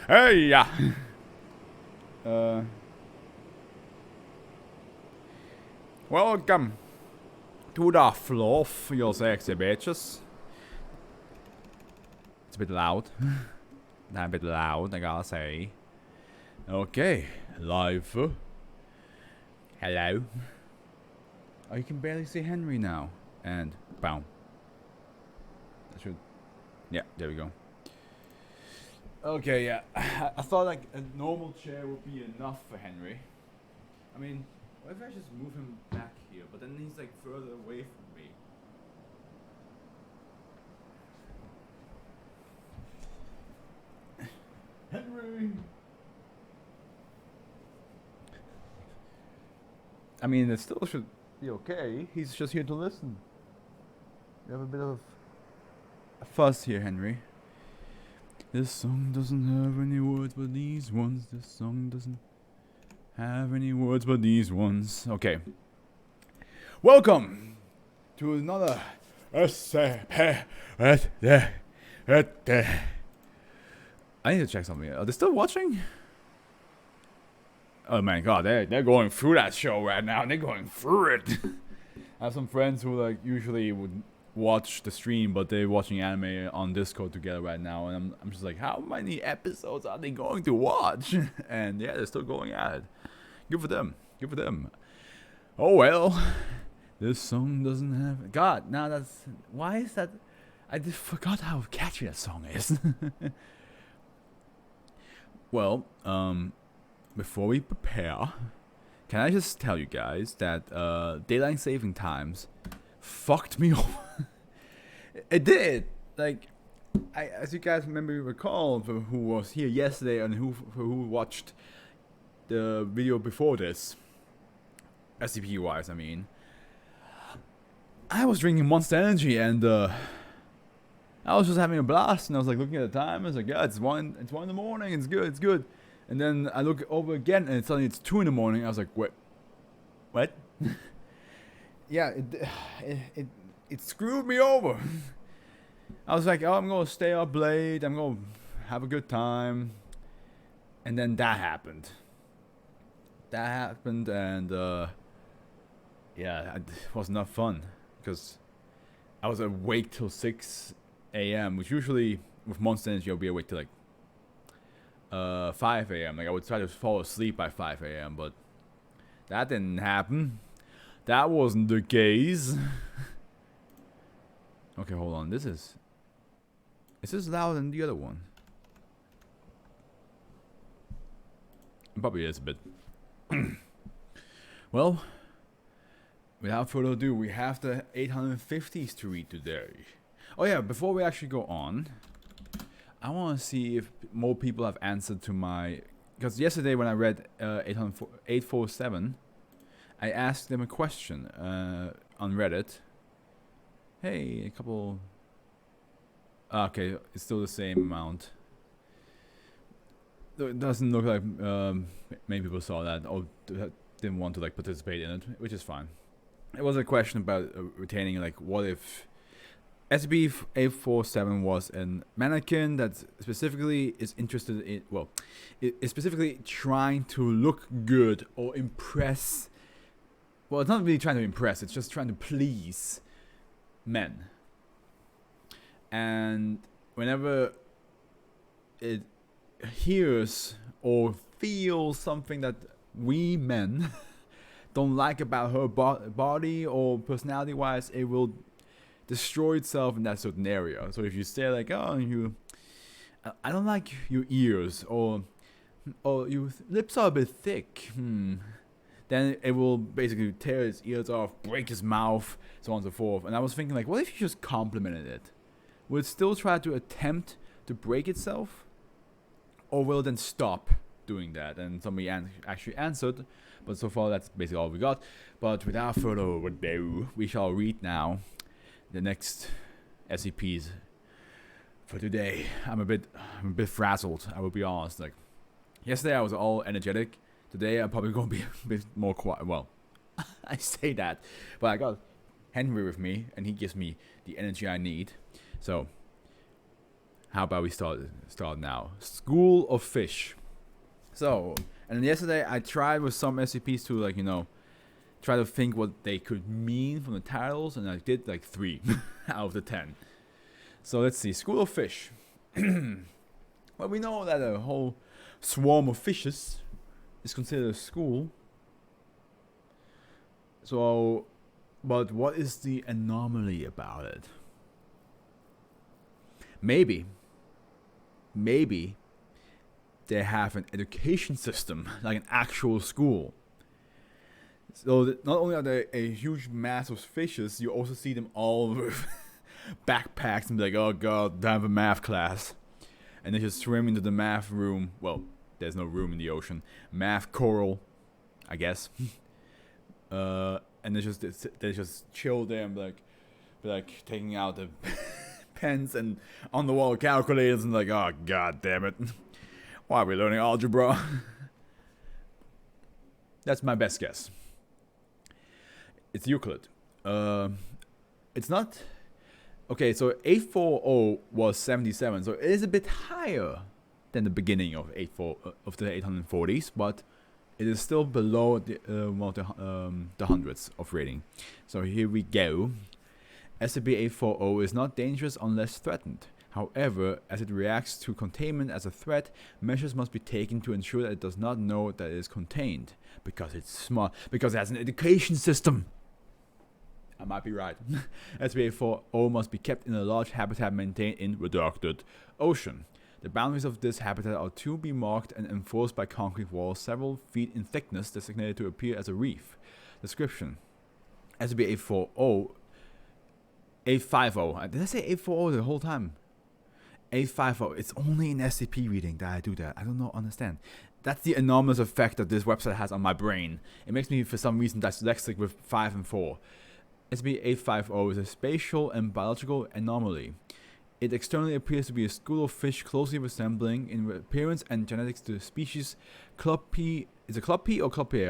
Hey, yeah. Welcome to the Fluff, you sexy bitches. It's a bit loud. A bit loud, I gotta say. Okay, live. Hello. Oh, you can barely see Henry now. And boom. That should. Yeah, there we go. Okay, yeah. I thought like a normal chair would be enough for Henry. I mean, what if I just move him back here? But then he's like further away from me. Henry! I mean, it still should be okay. He's just here to listen. We have a bit of a fuss here, Henry. This song doesn't have any words but these ones. This song doesn't have any words but these ones. Okay. Welcome to another. I need to check something. Are they still watching? Oh my god, they're going through that show right now. They're going through it. I have some friends who like usually would watch the stream, but they're watching anime on Discord together right now, and I'm just like, how many episodes are they going to watch? And yeah, they're still going at it. Good for them. Good for them. Oh well. This song doesn't have. God, now that's. Why is that? I just forgot how catchy that song is. Well, before we prepare, can I just tell you guys that daylight saving times fucked me over. It did. Like, as you guys recall, who was here yesterday and who watched the video before this, SCP wise, I mean, I was drinking Monster Energy and I was just having a blast, and I was like looking at the time. I was like, yeah, it's one in the morning. It's good. And then I look over again, and suddenly it's 2 in the morning. I was like, wait, what? Yeah, it screwed me over. I was like, oh, I'm gonna stay up late. I'm gonna have a good time. And then that happened. And yeah, it was not fun because I was awake till 6 a.m., which usually with Monster Energy I'll be awake till like 5 a.m. Like I would try to fall asleep by 5 a.m., but that didn't happen. That wasn't the case. Okay, hold on. Is this louder than the other one? It probably is a bit. Well, without further ado, we have the 850s to read today. Oh yeah, before we actually go on, I want to see if more people have answered to my... Because yesterday when I read 847, I asked them a question on Reddit. Hey, a couple... Okay, it's still the same amount. It doesn't look like many people saw that or didn't want to like participate in it, which is fine. It was a question about retaining like what if SB847 was a mannequin that specifically is interested in, well, it is specifically trying to look good or impress. Well, it's not really trying to impress, it's just trying to please men. And whenever it hears or feels something that we men don't like about her body or personality wise, it will destroy itself in that certain area. So if you say like, oh, I don't like your ears, or your lips are a bit thick, then it will basically tear his ears off, break his mouth, so on and so forth. And I was thinking like, what if you just complimented it? Will it still try to attempt to break itself? Or will it then stop doing that? And somebody actually answered, but so far that's basically all we got. But without further ado, we shall read now the next SCPs for today. I'm a bit frazzled, I will be honest. Like yesterday I was all energetic. Today I'm probably gonna be a bit more quiet. Well, I say that, but I got Henry with me and he gives me the energy I need. So how about we start now? School of Fish. So, and yesterday I tried with some SCPs to like, try to think what they could mean from the titles, and I did like 3 out of the 10. So let's see. School of Fish. Well, we know that a whole swarm of fishes is considered a school. So, but what is the anomaly about it? Maybe they have an education system, like an actual school. So not only are there a huge mass of fishes, you also see them all with backpacks and be like, oh god, I have a math class. And they just swim into the math room. Well, there's no room in the ocean. Math coral, I guess. And they just chill there and be like taking out the pens and on the wall calculators and like, oh god damn it. Why are we learning algebra? That's my best guess. It's Euclid. It's not. Okay, so 840 was 77, so it is a bit higher than the beginning of the 840s, but it is still below the hundreds of rating. So here we go. SCP-840 is not dangerous unless threatened. However, as it reacts to containment as a threat, measures must be taken to ensure that it does not know that it is contained. Because it's smart. Because it has an education system. I might be right. SCP-840 must be kept in a large habitat maintained in redacted ocean. The boundaries of this habitat are to be marked and enforced by concrete walls several feet in thickness designated to appear as a reef. Description. SCP-840... 850. Did I say 840 the whole time? 850. It's only in SCP reading that I do that. I don't understand. That's the enormous effect that this website has on my brain. It makes me, for some reason, dyslexic with 5 and 4. SCP-850 is a spatial and biological anomaly. It externally appears to be a school of fish closely resembling in appearance and genetics to the species Club-P. Is it Club-P or Club-P?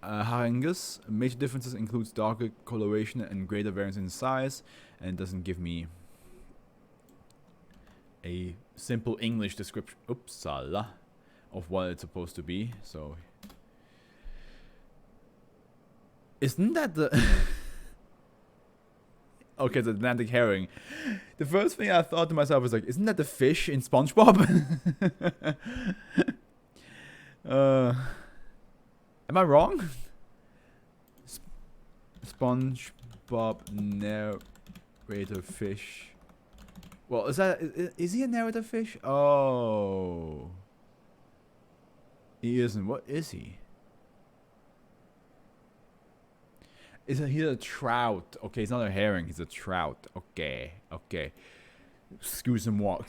Harangus. Major differences includes darker coloration and greater variance in size, and it doesn't give me a simple English description of what it's supposed to be. So isn't that the okay, the Atlantic herring? The first thing I thought to myself was like, isn't that the fish in SpongeBob? Am I wrong? SpongeBob narrator fish. Well, is he a narrator fish? Oh, he isn't. What is he? He's a trout. Okay, he's not a herring. He's a trout. Okay. Excuse-moi.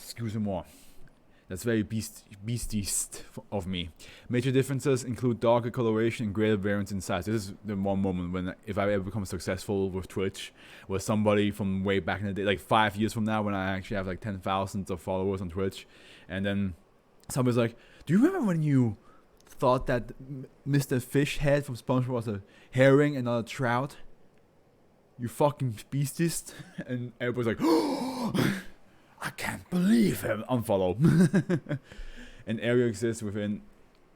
That's very beastist of me. Major differences include darker coloration and greater variance in size. This is the one moment when, if I ever become successful with Twitch, where somebody from way back in the day, like 5 years from now, when I actually have like 10,000 of followers on Twitch, and then somebody's like, do you remember when you thought that Mr. Fishhead from SpongeBob was a herring and not a trout? You fucking beastist. And everybody's like, oh, I can't believe him. Unfollow. An area exists within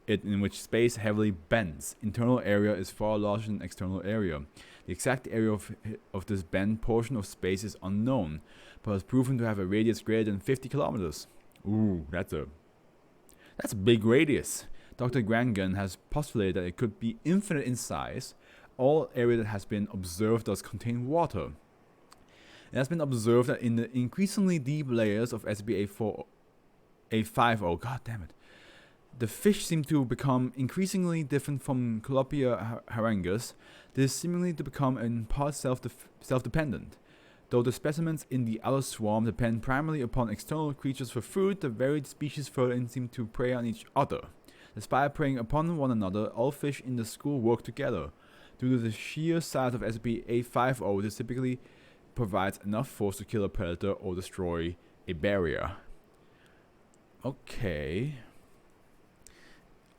it in which space heavily bends. Internal area is far larger than external area. The exact area of this bent portion of space is unknown, but is proven to have a radius greater than 50 kilometers. Ooh, that's a big radius. Dr. Grangan has postulated that it could be infinite in size. All area that has been observed does contain water. It has been observed that in the increasingly deep layers of SCP-850, god damn it, the fish seem to become increasingly different from Colopia harangus. This seemingly to become in part self-dependent. Though the specimens in the outer swarm depend primarily upon external creatures for food, the varied species further in seem to prey on each other. Despite preying upon one another, all fish in the school work together. Due to the sheer size of SCP-850, this typically provides enough force to kill a predator or destroy a barrier. Okay.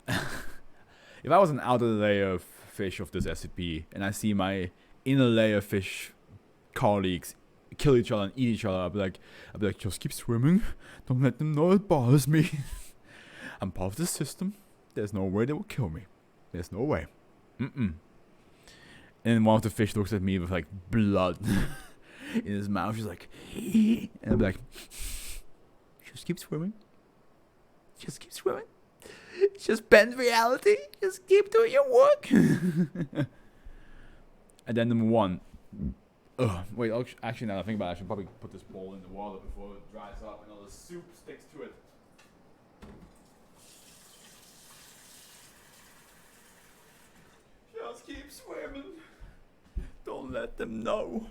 If I was an outer layer fish of this SCP and I see my inner layer fish colleagues kill each other and eat each other. I'd be like, just keep swimming. Don't let them know it bothers me. I'm part of the system. There's no way they will kill me. There's no way. And one of the fish looks at me with like blood in his mouth. She's like, and I'd be like, just keep swimming. Just keep swimming. Just bend reality. Just keep doing your work. And then number 1. Wait, actually now that I think about it, I should probably put this bowl in the water before it dries up and all the soup sticks to it. Just keep swimming. Don't let them know.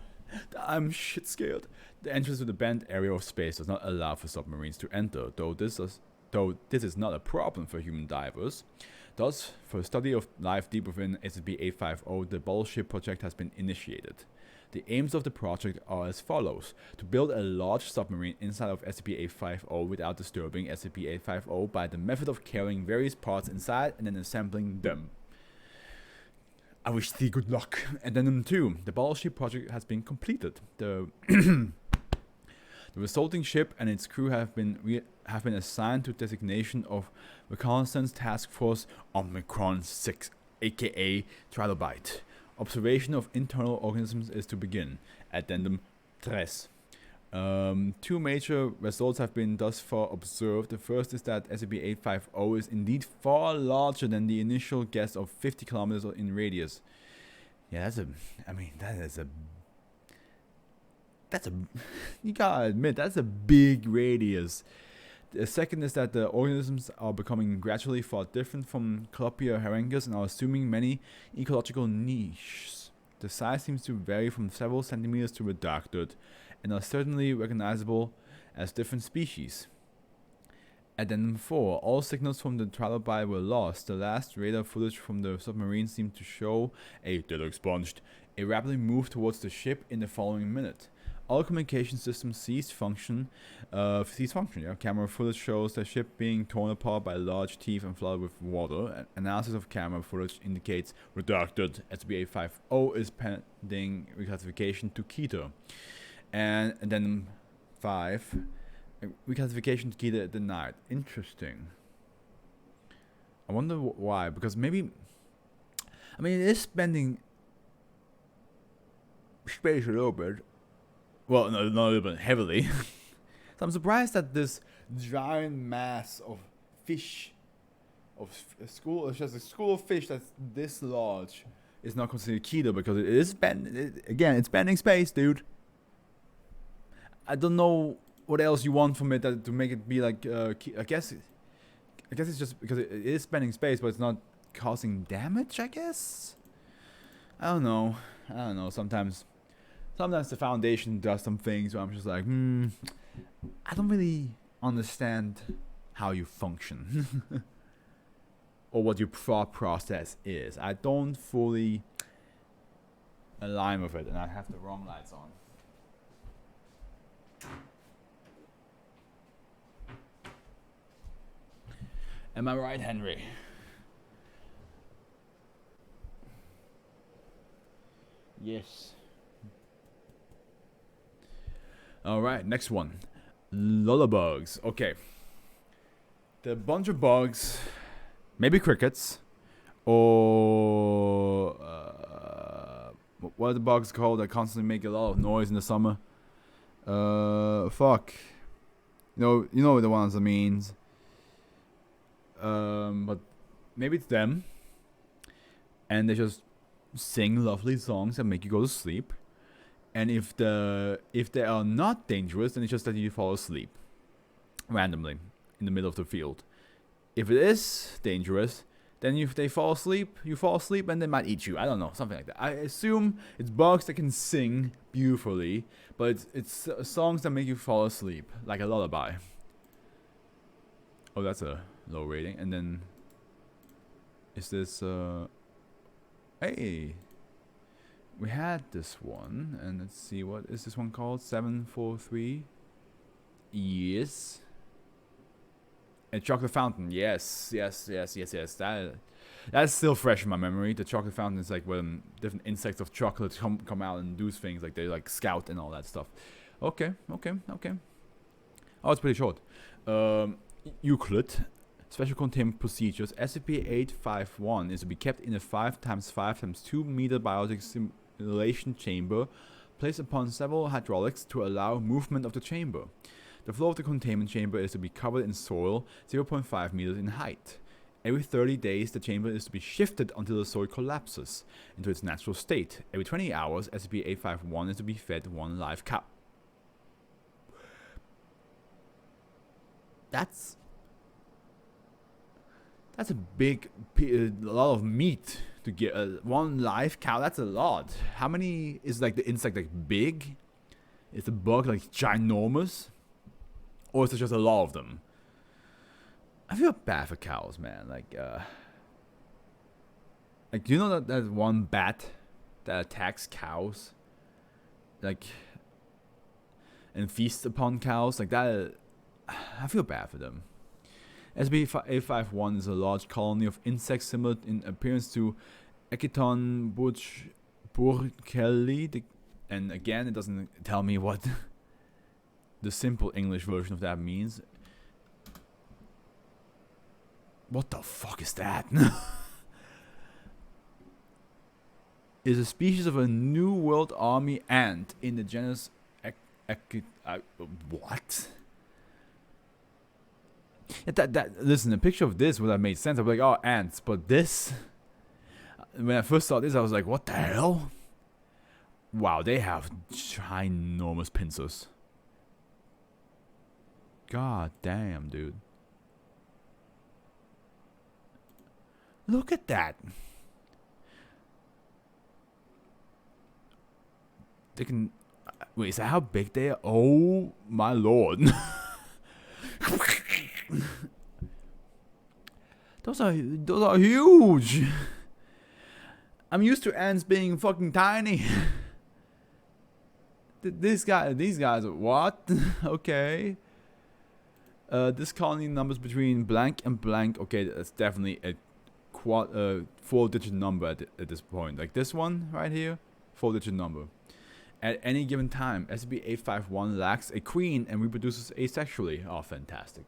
I'm shit scared. The entrance to the banned area of space does not allow for submarines to enter, though this is not a problem for human divers. Thus, for the study of life deep within SCP-850, the Bubble Ship project has been initiated. The aims of the project are as follows: to build a large submarine inside of SCP-850 without disturbing SCP-850 by the method of carrying various parts inside and then assembling them. I wish thee good luck. Addendum 2. The Bubble Ship project has been completed. The resulting ship and its crew have been assigned to designation of Reconnaissance Task Force Omicron 6, aka Trilobite. Observation of internal organisms is to begin. Addendum 3. 2 major results have been thus far observed. The first is that SCP-850 is indeed far larger than the initial guess of 50 kilometers in radius. Yeah, you gotta admit, that's a big radius. The second is that the organisms are becoming gradually far different from Clopia harengus and are assuming many ecological niches. The size seems to vary from several centimeters to redacted, and are certainly recognizable as different species. Addendum 4. All signals from the trilobite were lost. The last radar footage from the submarine seemed to show they look expunged. It rapidly moved towards the ship in the following minute. All communication systems ceased function. Camera footage shows the ship being torn apart by large teeth and flooded with water. Analysis of camera footage indicates redacted. SCP-850 is pending reclassification to Keter. And then 5. Reclassification to Keter denied. Interesting. I wonder why. Because maybe... I mean, it is spending space a little bit. Well, no, not a little bit, heavily. So I'm surprised that this giant mass of fish, just a school of fish that's this large, is not considered Keter, because it is it's spending space, dude. I don't know what else you want from it to make it be like. I guess it's just because it is spending space, but it's not causing damage. I guess. I don't know. Sometimes the Foundation does some things where I'm just like, I don't really understand how you function or what your thought process is. I don't fully align with it, and I have the wrong lights on. Am I right, Henry? Yes. Alright, next one. Lullabugs. Okay. The bunch of bugs, maybe crickets, or what are the bugs called that constantly make a lot of noise in the summer? Fuck. You know the ones I mean. But maybe it's them, and they just sing lovely songs that make you go to sleep. And if they are not dangerous, then it's just that you fall asleep randomly in the middle of the field. If it is dangerous, then if they fall asleep, you fall asleep, and they might eat you. I don't know, something like that. I assume it's bugs that can sing beautifully, but it's songs that make you fall asleep, like a lullaby. Oh, that's a low rating. And then is this hey, we had this one, and let's see, what is this one called? 743. Yes. A chocolate fountain. Yes. That That's still fresh in my memory. The chocolate fountain is like when different insects of chocolate come out and do things, like they like scout and all that stuff. Okay. Oh, it's pretty short. Euclid. Special containment procedures. SCP-851 is to be kept in a 5x5x2 meter biotic simulation chamber placed upon several hydraulics to allow movement of the chamber. The floor of the containment chamber is to be covered in soil 0.5 meters in height. Every 30 days, the chamber is to be shifted until the soil collapses into its natural state. Every 20 hours, SCP-851 is to be fed one live cow. That's a lot of meat to get. One live cow, that's a lot. How many is like the insect like big? Is the bug like ginormous? Or is it just a lot of them? I feel bad for cows, man. Like do you know that one bat that attacks cows? Like, and feasts upon cows? Like that, I feel bad for them. SCP-851 is a large colony of insects similar in appearance to Echiton burkeli. And again, it doesn't tell me what the simple English version of that means. What the fuck is that? Is a species of a New World Army ant in the genus what? Listen, a picture of this would have made sense. I'd be like, oh, ants. But this, when I first saw this, I was like, what the hell? Wow, they have ginormous pincers. God damn, dude. Look at that. They can... Wait, is that how big they are? Oh, my lord. Those are huge. I'm used to ants being fucking tiny. These guys, what? Okay. This colony numbers between blank and blank. Okay, that's definitely a 4-digit number at this point. Like this one right here, 4-digit number. At any given time, SCP-851 lacks a queen and reproduces asexually. Oh, fantastic.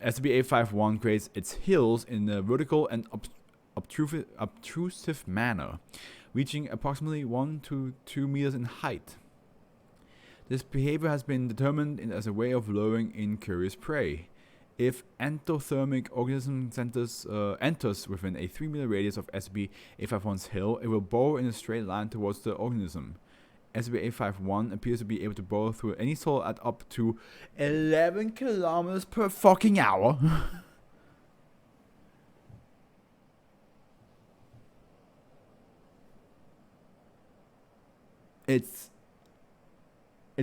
SCP-851 creates its hills in a vertical and obtrusive manner, reaching approximately 1 to 2 meters in height. This behavior has been determined as a way of luring in curious prey. If endothermic organism enters within a 3-meter radius of SCP-851's hill, it will burrow in a straight line towards the organism. SCP-851 appears to be able to burrow through any soil at up to 11 kilometers per fucking hour. It's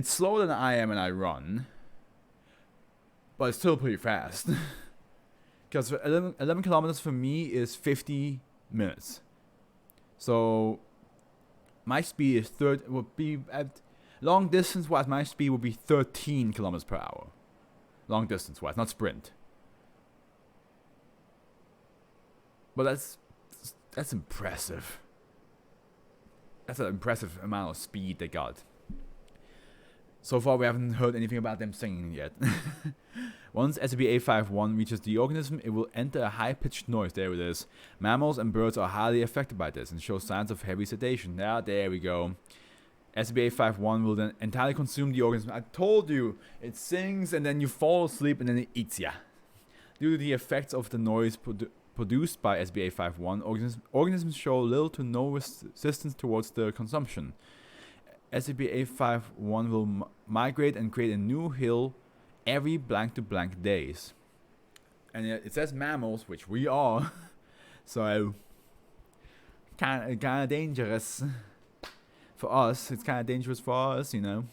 slower than I am when I run. But it's still pretty fast. Because 11 kilometers for me is 50 minutes. So my speed is would be at long distance wise. My speed would be 13 kilometers per hour. Long distance wise, not sprint. But that's impressive. That's an impressive amount of speed they got. So far, we haven't heard anything about them singing yet. Once SCP-851 reaches the organism, it will enter a high-pitched noise. There it is. Mammals and birds are highly affected by this and show signs of heavy sedation. Ah, there we go. SCP-851 will then entirely consume the organism. I told you, it sings and then you fall asleep and then it eats ya. Due to the effects of the noise produced by SCP-851, organisms show little to no resistance towards the consumption. SCP-851 will migrate and create a new hill every blank to blank days. And it says mammals, which we are. So, kind of dangerous for us. It's kind of dangerous for us, you know.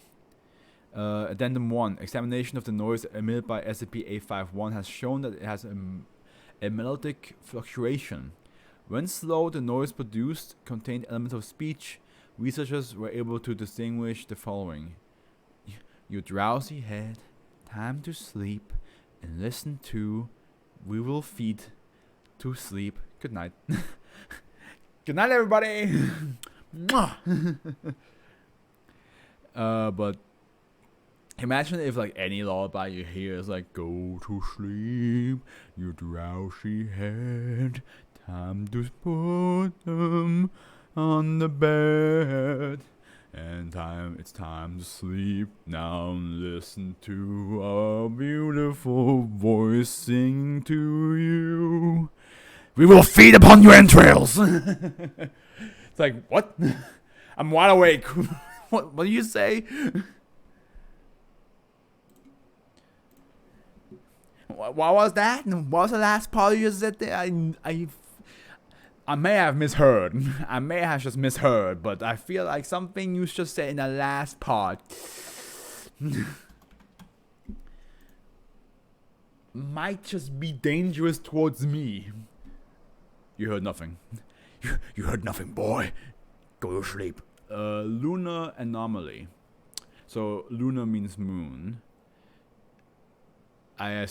Addendum 1. Examination of the noise emitted by SCP-851 has shown that it has a melodic fluctuation. When slow, the noise produced contained elements of speech. Researchers were able to distinguish the following. You drowsy head, time to sleep and listen to We Will Feed to sleep. Good night. Good night, everybody. But imagine if like any lullaby you hear is like, go to sleep, you drowsy head. Time to put them on the bed. And it's time to sleep. Now listen to our beautiful voice sing to you. We will feed upon your entrails. It's like, what? I'm wide awake. What do you say? What was that? What was the last part you said there? I may have misheard. I may have just misheard, but I feel like something you just said in the last part might just be dangerous towards me. You heard nothing. You heard nothing, boy. Go to sleep. Lunar anomaly. So lunar means moon. I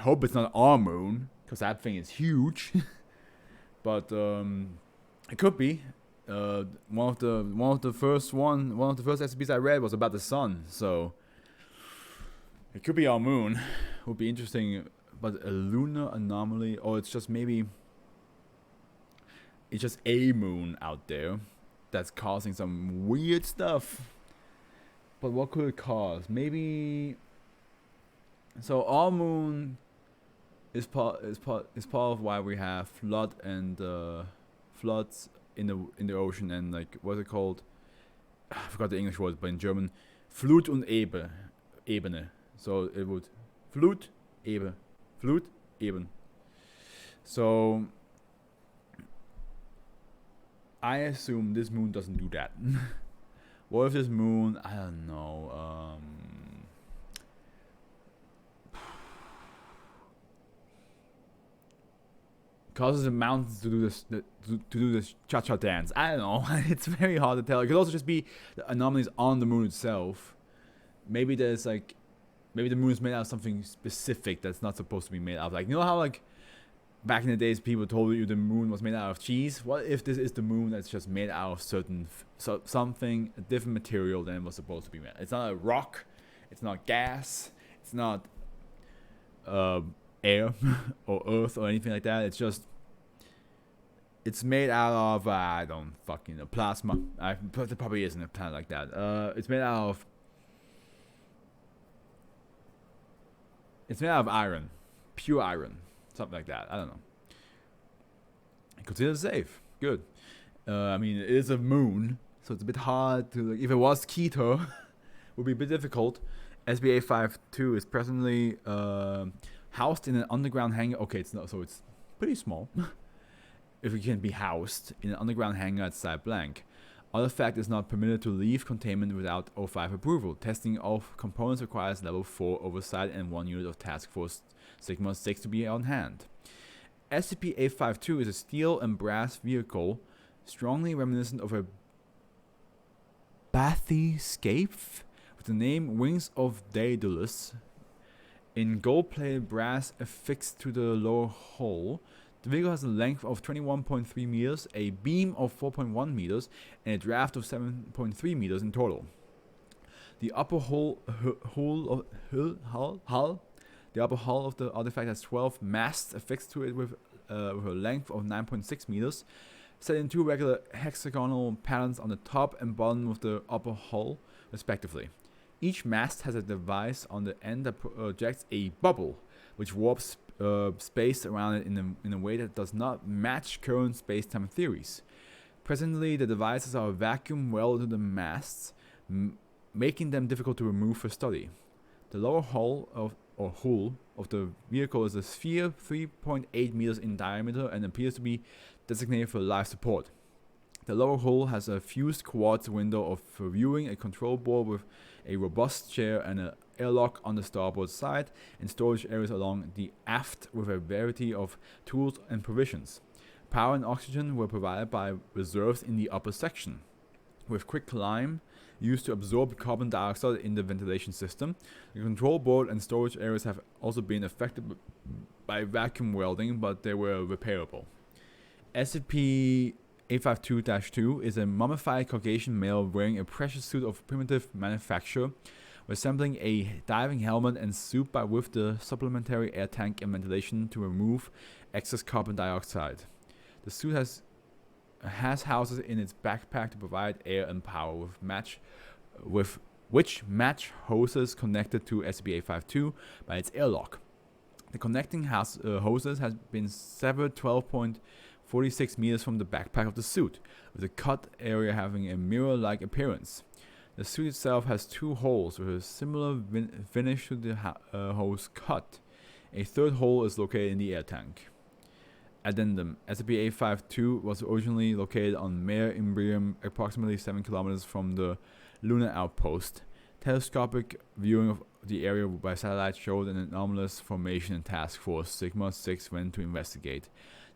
hope it's not our moon, because that thing is huge. But it could be. One of the first SCPs I read was about the sun, so it could be our moon. Would be interesting. But a lunar anomaly, or it's just maybe it's just a moon out there that's causing some weird stuff. But what could it cause? Maybe. So our moon is part of why we have floods in the ocean, and like, what's it called? I forgot the English word, but in German, Flut und Ebene. So it would Flut, Eben. So I assume this moon doesn't do that. What if this moon, I don't know, causes the mountains to do this cha-cha dance. I don't know. It's very hard to tell. It could also just be the anomalies on the moon itself. Maybe the moon is made out of something specific that's not supposed to be made out of. Like, you know how like back in the days people told you the moon was made out of cheese? What if this is the moon that's just made out of something, a different material than it was supposed to be made? It's not a rock. It's not gas. It's not air or earth or anything like that. It's made out of I don't fucking know, plasma. There probably isn't a planet like that. It's made out of iron, pure iron, something like that. I don't know. Consider it safe. Good. I mean, it is a moon, so it's a bit hard to. If it was Keter, it would be a bit difficult. SBA-52 is presently housed in an underground hangar. Okay, it's not, so it's pretty small. If it can be housed in an underground hangar at site blank. Artifact is not permitted to leave containment without O5 approval. Testing of components requires level 4 oversight and 1 unit of Task Force Sigma 6 to be on hand. SCP-852 is a steel and brass vehicle strongly reminiscent of a bathyscaphe with the name Wings of Daedalus in gold-plated brass affixed to the lower hull. The vehicle has a length of 21.3 meters, a beam of 4.1 meters, and a draft of 7.3 meters in total. The upper hull of the artifact has 12 masts affixed to it with a length of 9.6 meters, set in two regular hexagonal patterns on the top and bottom of the upper hull, respectively. Each mast has a device on the end that projects a bubble, which warps space around it in a way that does not match current space-time theories. Presently, the devices are vacuum welded to the masts, making them difficult to remove for study. The lower hull of the vehicle is a sphere 3.8 meters in diameter and appears to be designated for life support. The lower hull has a fused quartz window for viewing, a control board with a robust chair and an airlock on the starboard side, and storage areas along the aft with a variety of tools and provisions. Power and oxygen were provided by reserves in the upper section. With quick climb used to absorb carbon dioxide in the ventilation system. The control board and storage areas have also been affected by vacuum welding, but they were repairable. SCP-852-2 is a mummified Caucasian male wearing a pressure suit of primitive manufacture, resembling a diving helmet and suit but with the supplementary air tank and ventilation to remove excess carbon dioxide. The suit has houses in its backpack to provide air and power with which match hoses connected to SCP-852 by its airlock. The connecting hoses has been severed 12.46 meters from the backpack of the suit, with the cut area having a mirror-like appearance. The suit itself has 2 holes with a similar finish to the hose cut. A third hole is located in the air tank. Addendum: SCP-852 was originally located on Mare Imbrium, approximately 7 kilometers from the lunar outpost. Telescopic viewing of the area by satellite showed an anomalous formation, and Task Force Sigma-6 went to investigate.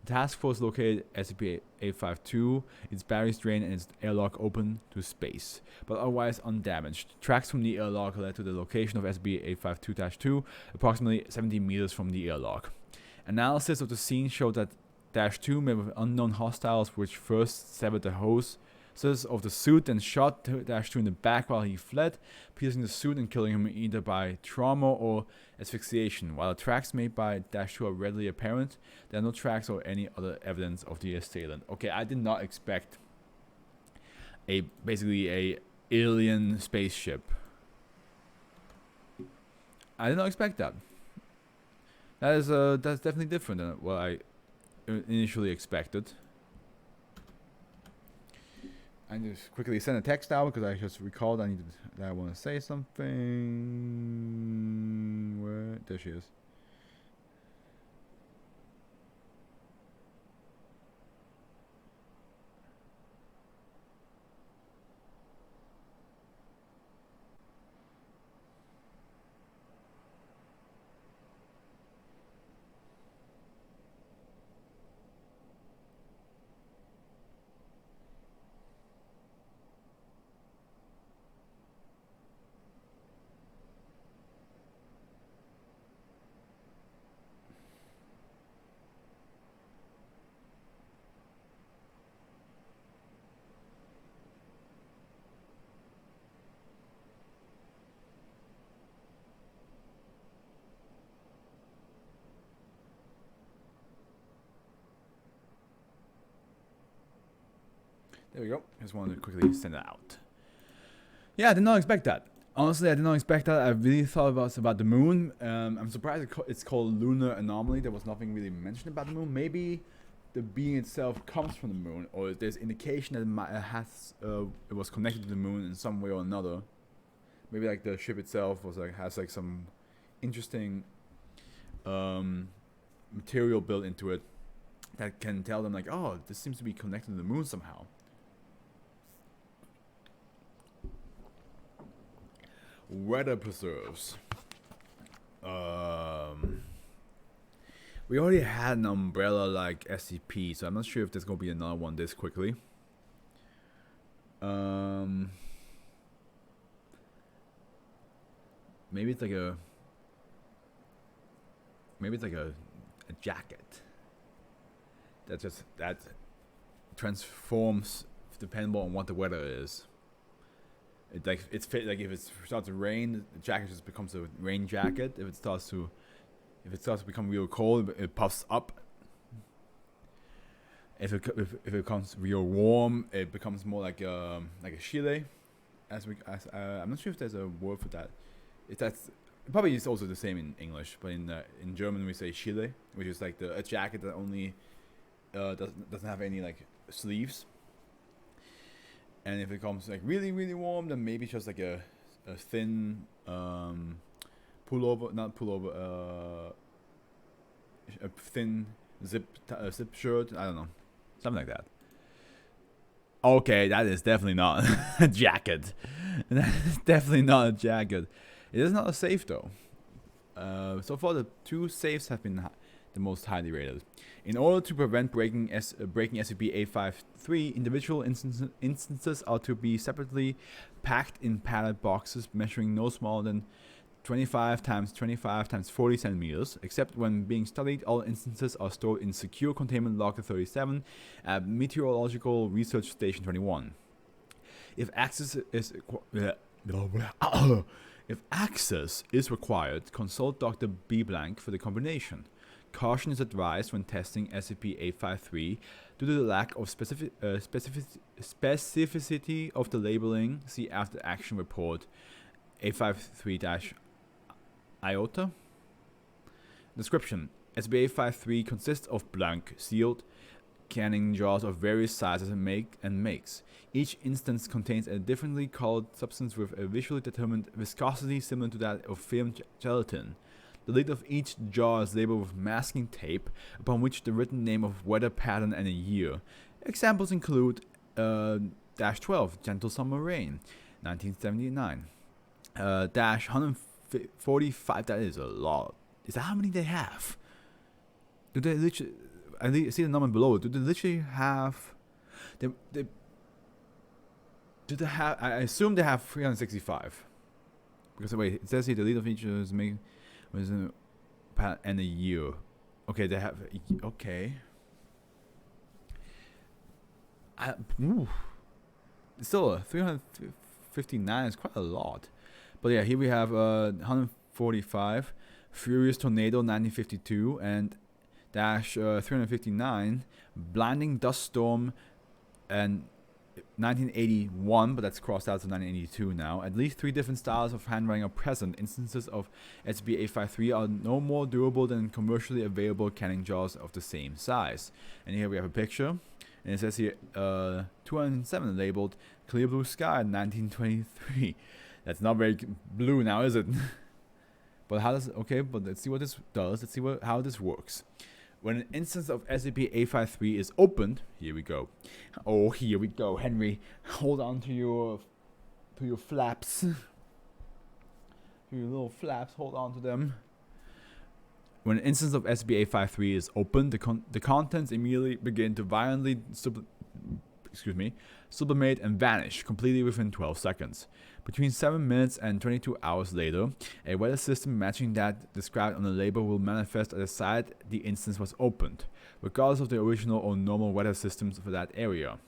The task force located SCP-852, its batteries drained and its airlock open to space, but otherwise undamaged. Tracks from the airlock led to the location of SCP-852-2, approximately 70 meters from the airlock. Analysis of the scene showed that -2 met with unknown hostiles, which first severed the hoses of the suit and shot -2 in the back while he fled, piercing the suit and killing him either by trauma or asphyxiation. While the tracks made by -2 are readily apparent, there are no tracks or any other evidence of the assailant. Okay, I did not expect basically a alien spaceship. I did not expect that. That's definitely different than what I initially expected. I just quickly send a text out because I just recalled that I want to say something. Where? There she is. There we go. Just wanted to quickly send it out. Yeah, I did not expect that. Honestly, I did not expect that. I really thought about the moon. I'm surprised it's called lunar anomaly. There was nothing really mentioned about the moon. Maybe the being itself comes from the moon, or there's indication that it was connected to the moon in some way or another. Maybe like the ship itself has some interesting material built into it that can tell them like, oh, this seems to be connected to the moon somehow. Weather preserves. We already had an umbrella like SCP, so I'm not sure if there's gonna be another one this quickly. Maybe it's like a jacket that transforms depending on what the weather is. It's fit, like if it starts to rain, the jacket just becomes a rain jacket. If it starts to become real cold, it puffs up. If it becomes real warm, it becomes more like a gilet. I'm not sure if there's a word for that. Probably is also the same in English, but in German we say gilet, which is like a jacket that only doesn't have any like sleeves. And if it becomes like really really warm, then maybe just like a thin pullover, a thin zip shirt. I don't know, something like that. Okay, that is definitely not a jacket. That is definitely not a jacket. It is not a safe though. So far the 2 safes have been the most highly rated. In order to prevent breaking SCP-853, individual instances are to be separately packed in pallet boxes measuring no smaller than 25 times 25 times 40 centimeters. Except when being studied, all instances are stored in secure containment locker 37 at Meteorological Research Station 21. If access is required, consult Dr. B. Blank for the combination. Caution is advised when testing SCP-853 due to the lack of specificity of the labeling. See after action report 853-IOTA. Description: SCP-853 consists of blank, sealed canning jars of various sizes and makes. Each instance contains a differently colored substance with a visually determined viscosity similar to that of firm gelatin. The lid of each jar is labeled with masking tape, upon which the written name of weather pattern and a year. Examples include -12, Gentle Summer Rain, 1979. -145, that is a lot. Is that how many they have? Do they literally... I see the number below. Do they literally have... Do they have... I assume they have 365. Because wait, it says here the lead of each is made with and a year. Okay, they have... Okay. Still, 359 is quite a lot. But yeah, here we have 145, Furious Tornado 1952, and -359, Blinding Dust Storm, and 1981, but that's crossed out to 1982 now. At least 3 different styles of handwriting are present. Instances of SCP-853 are no more durable than commercially available canning jars of the same size. And here we have a picture, and it says here 207 labeled Clear Blue Sky 1923. That's not very blue now, is it? But how does... Okay, but let's see what this does. Let's see how this works. When an instance of SCP-853 is opened, here we go. Oh, here we go, Henry. Hold on to your flaps. Your little flaps, hold on to them. When an instance of SCP-853 is opened, the contents immediately begin to violently sublimate and vanish completely within 12 seconds. Between 7 minutes and 22 hours later, a weather system matching that described on the label will manifest at the site the instance was opened, regardless of the original or normal weather systems for that area.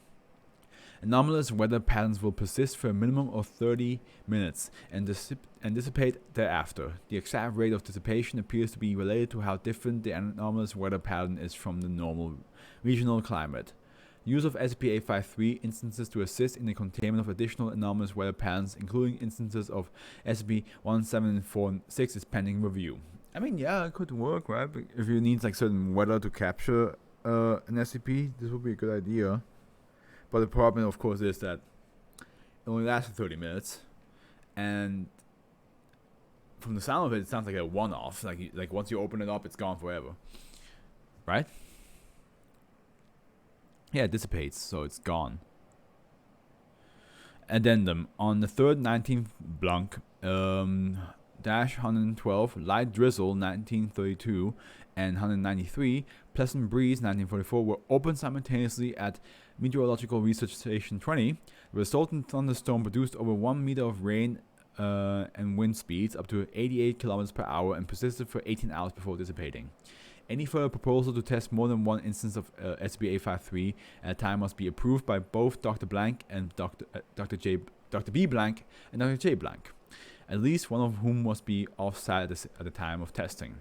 Anomalous weather patterns will persist for a minimum of 30 minutes and dissipate thereafter. The exact rate of dissipation appears to be related to how different the anomalous weather pattern is from the normal regional climate. Use of SCP-853 instances to assist in the containment of additional anomalous weather patterns, including instances of SCP-1746, is pending review. I mean, yeah, it could work, right? But if you need like certain weather to capture an SCP, this would be a good idea. But the problem, of course, is that it only lasts for 30 minutes, and from the sound of it, it sounds like a one-off. Like once you open it up, it's gone forever, right? Yeah, it dissipates, so it's gone. Addendum. On the 3rd, 19th blank, -112, Light Drizzle 1932 and 193, Pleasant Breeze 1944 were opened simultaneously at Meteorological Research Station 20. The resultant thunderstorm produced over 1 meter of rain and wind speeds up to 88 kilometers per hour and persisted for 18 hours before dissipating. Any further proposal to test more than one instance of SCP-853 at a time must be approved by both Dr. Blank and Dr. B. Blank and Dr. J. Blank, at least one of whom must be off-site at the time of testing.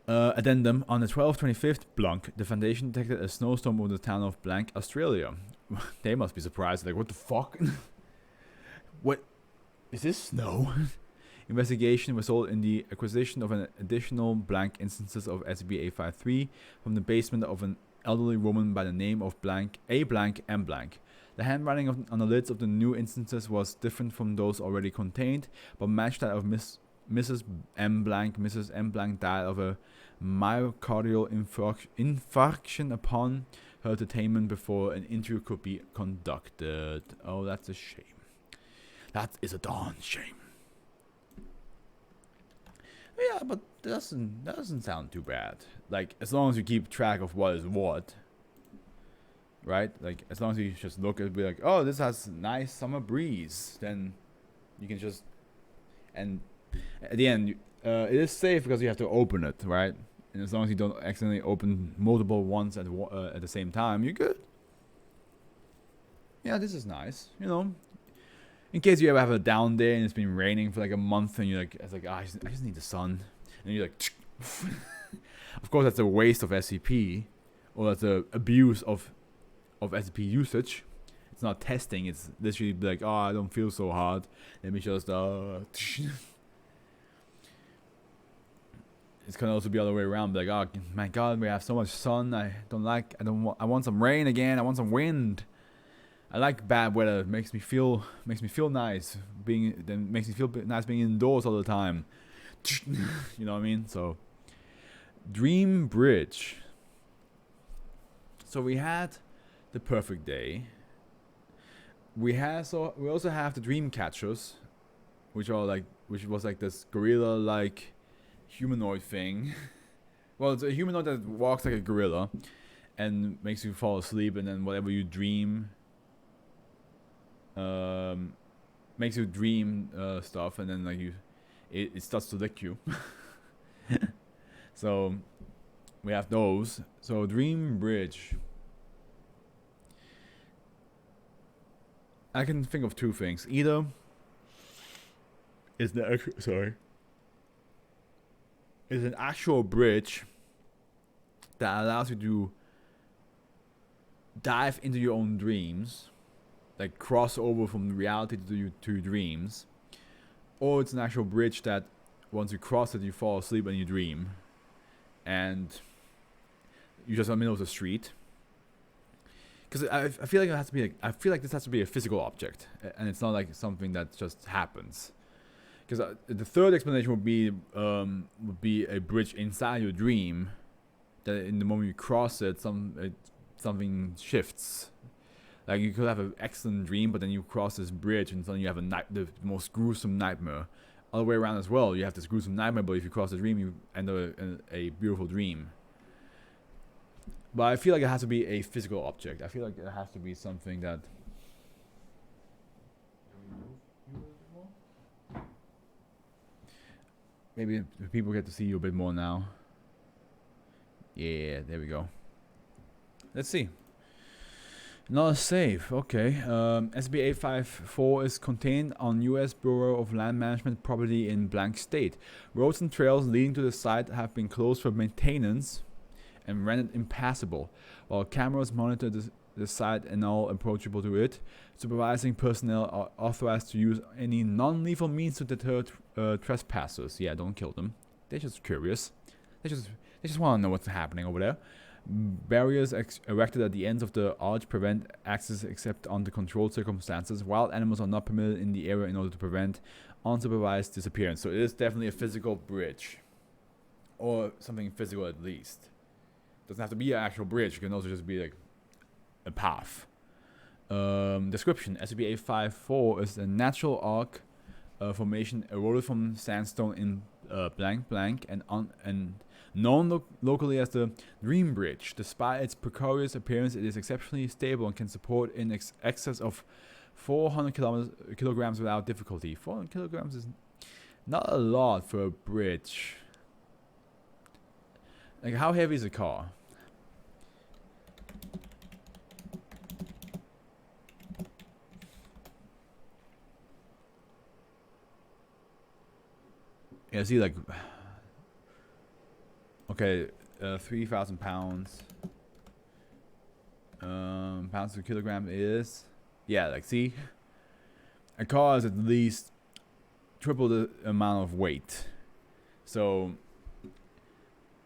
Addendum. On the 12/25th blank, the Foundation detected a snowstorm over the town of Blank, Australia. They must be surprised, like, what the fuck? What? Is this snow? Investigation resulted in the acquisition of an additional blank instances of SCP-853 from the basement of an elderly woman by the name of Blank A. Blank M. Blank. The handwriting on the lids of the new instances was different from those already contained, but matched that of Mrs. M. Blank. Mrs. M. Blank died of a myocardial infarction upon her detainment before an interview could be conducted. Oh, that's a shame. That is a darn shame. Yeah, but doesn't sound too bad. Like, as long as you keep track of what is what, right? Like, as long as you just look at, be like, oh, this has nice summer breeze, then you can just, and at the end, it is safe because you have to open it, right? And as long as you don't accidentally open multiple ones at the same time, you're good. Yeah, this is nice, you know. In case you ever have a down day and it's been raining for like a month and you're like, it's like, I just need the sun. And you're like, of course that's a waste of SCP, or that's a abuse of SCP usage. It's not testing, it's literally like, oh, I don't feel so hot. Let me just, It's gonna also be the other way around, like, oh my god, we have so much sun, I want some rain again, I want some wind. I like bad weather. It makes me feel nice. Makes me feel nice being indoors all the time. You know what I mean? So, Dream Bridge. So we had the perfect day. We also have the dream catchers, which was like this gorilla like humanoid thing. Well, it's a humanoid that walks like a gorilla and makes you fall asleep, and then whatever you dream. Makes you dream stuff, and then like it starts to lick you. So we have those. So Dream Bridge. I can think of two things. Either is an actual bridge that allows you to dive into your own dreams, like cross over from reality to dreams, or it's an actual bridge that once you cross it, you fall asleep and you dream, and you're just in the middle of the street. Because I feel like this has to be a physical object, and it's not like something that just happens. Because the third explanation would be a bridge inside your dream, that in the moment you cross it, something shifts. Like, you could have an excellent dream, but then you cross this bridge and suddenly you have the most gruesome nightmare. Other way around as well, you have this gruesome nightmare, but if you cross the dream, you end up in a beautiful dream. But I feel like it has to be a physical object. I feel like it has to be something that... Maybe people get to see you a bit more now. Yeah, there we go. Let's see. Not safe, okay. SB 854 is contained on U.S. Bureau of Land Management property in blank state. Roads and trails leading to the site have been closed for maintenance and rendered impassable, while cameras monitor the site and all approachable to it. Supervising personnel are authorized to use any non-lethal means to deter trespassers. Yeah, don't kill them. They're just curious. They just want to know what's happening over there. Barriers erected at the ends of the arch prevent access except under controlled circumstances. Wild animals are not permitted in the area in order to prevent unsupervised disappearance. So it is definitely a physical bridge. Or something physical at least. Doesn't have to be an actual bridge. It can also just be like a path. Description. SCP-854 is a natural arc formation eroded from sandstone in blank and known locally as the Dream Bridge. Despite its precarious appearance, it is exceptionally stable and can support in excess of 400 kilograms without difficulty. 400 kilograms is not a lot for a bridge. Like, how heavy is a car? Yeah, see, like... Okay, 3,000 pounds. Pounds per kilogram is... Yeah, like, see? A car is at least triple the amount of weight. So...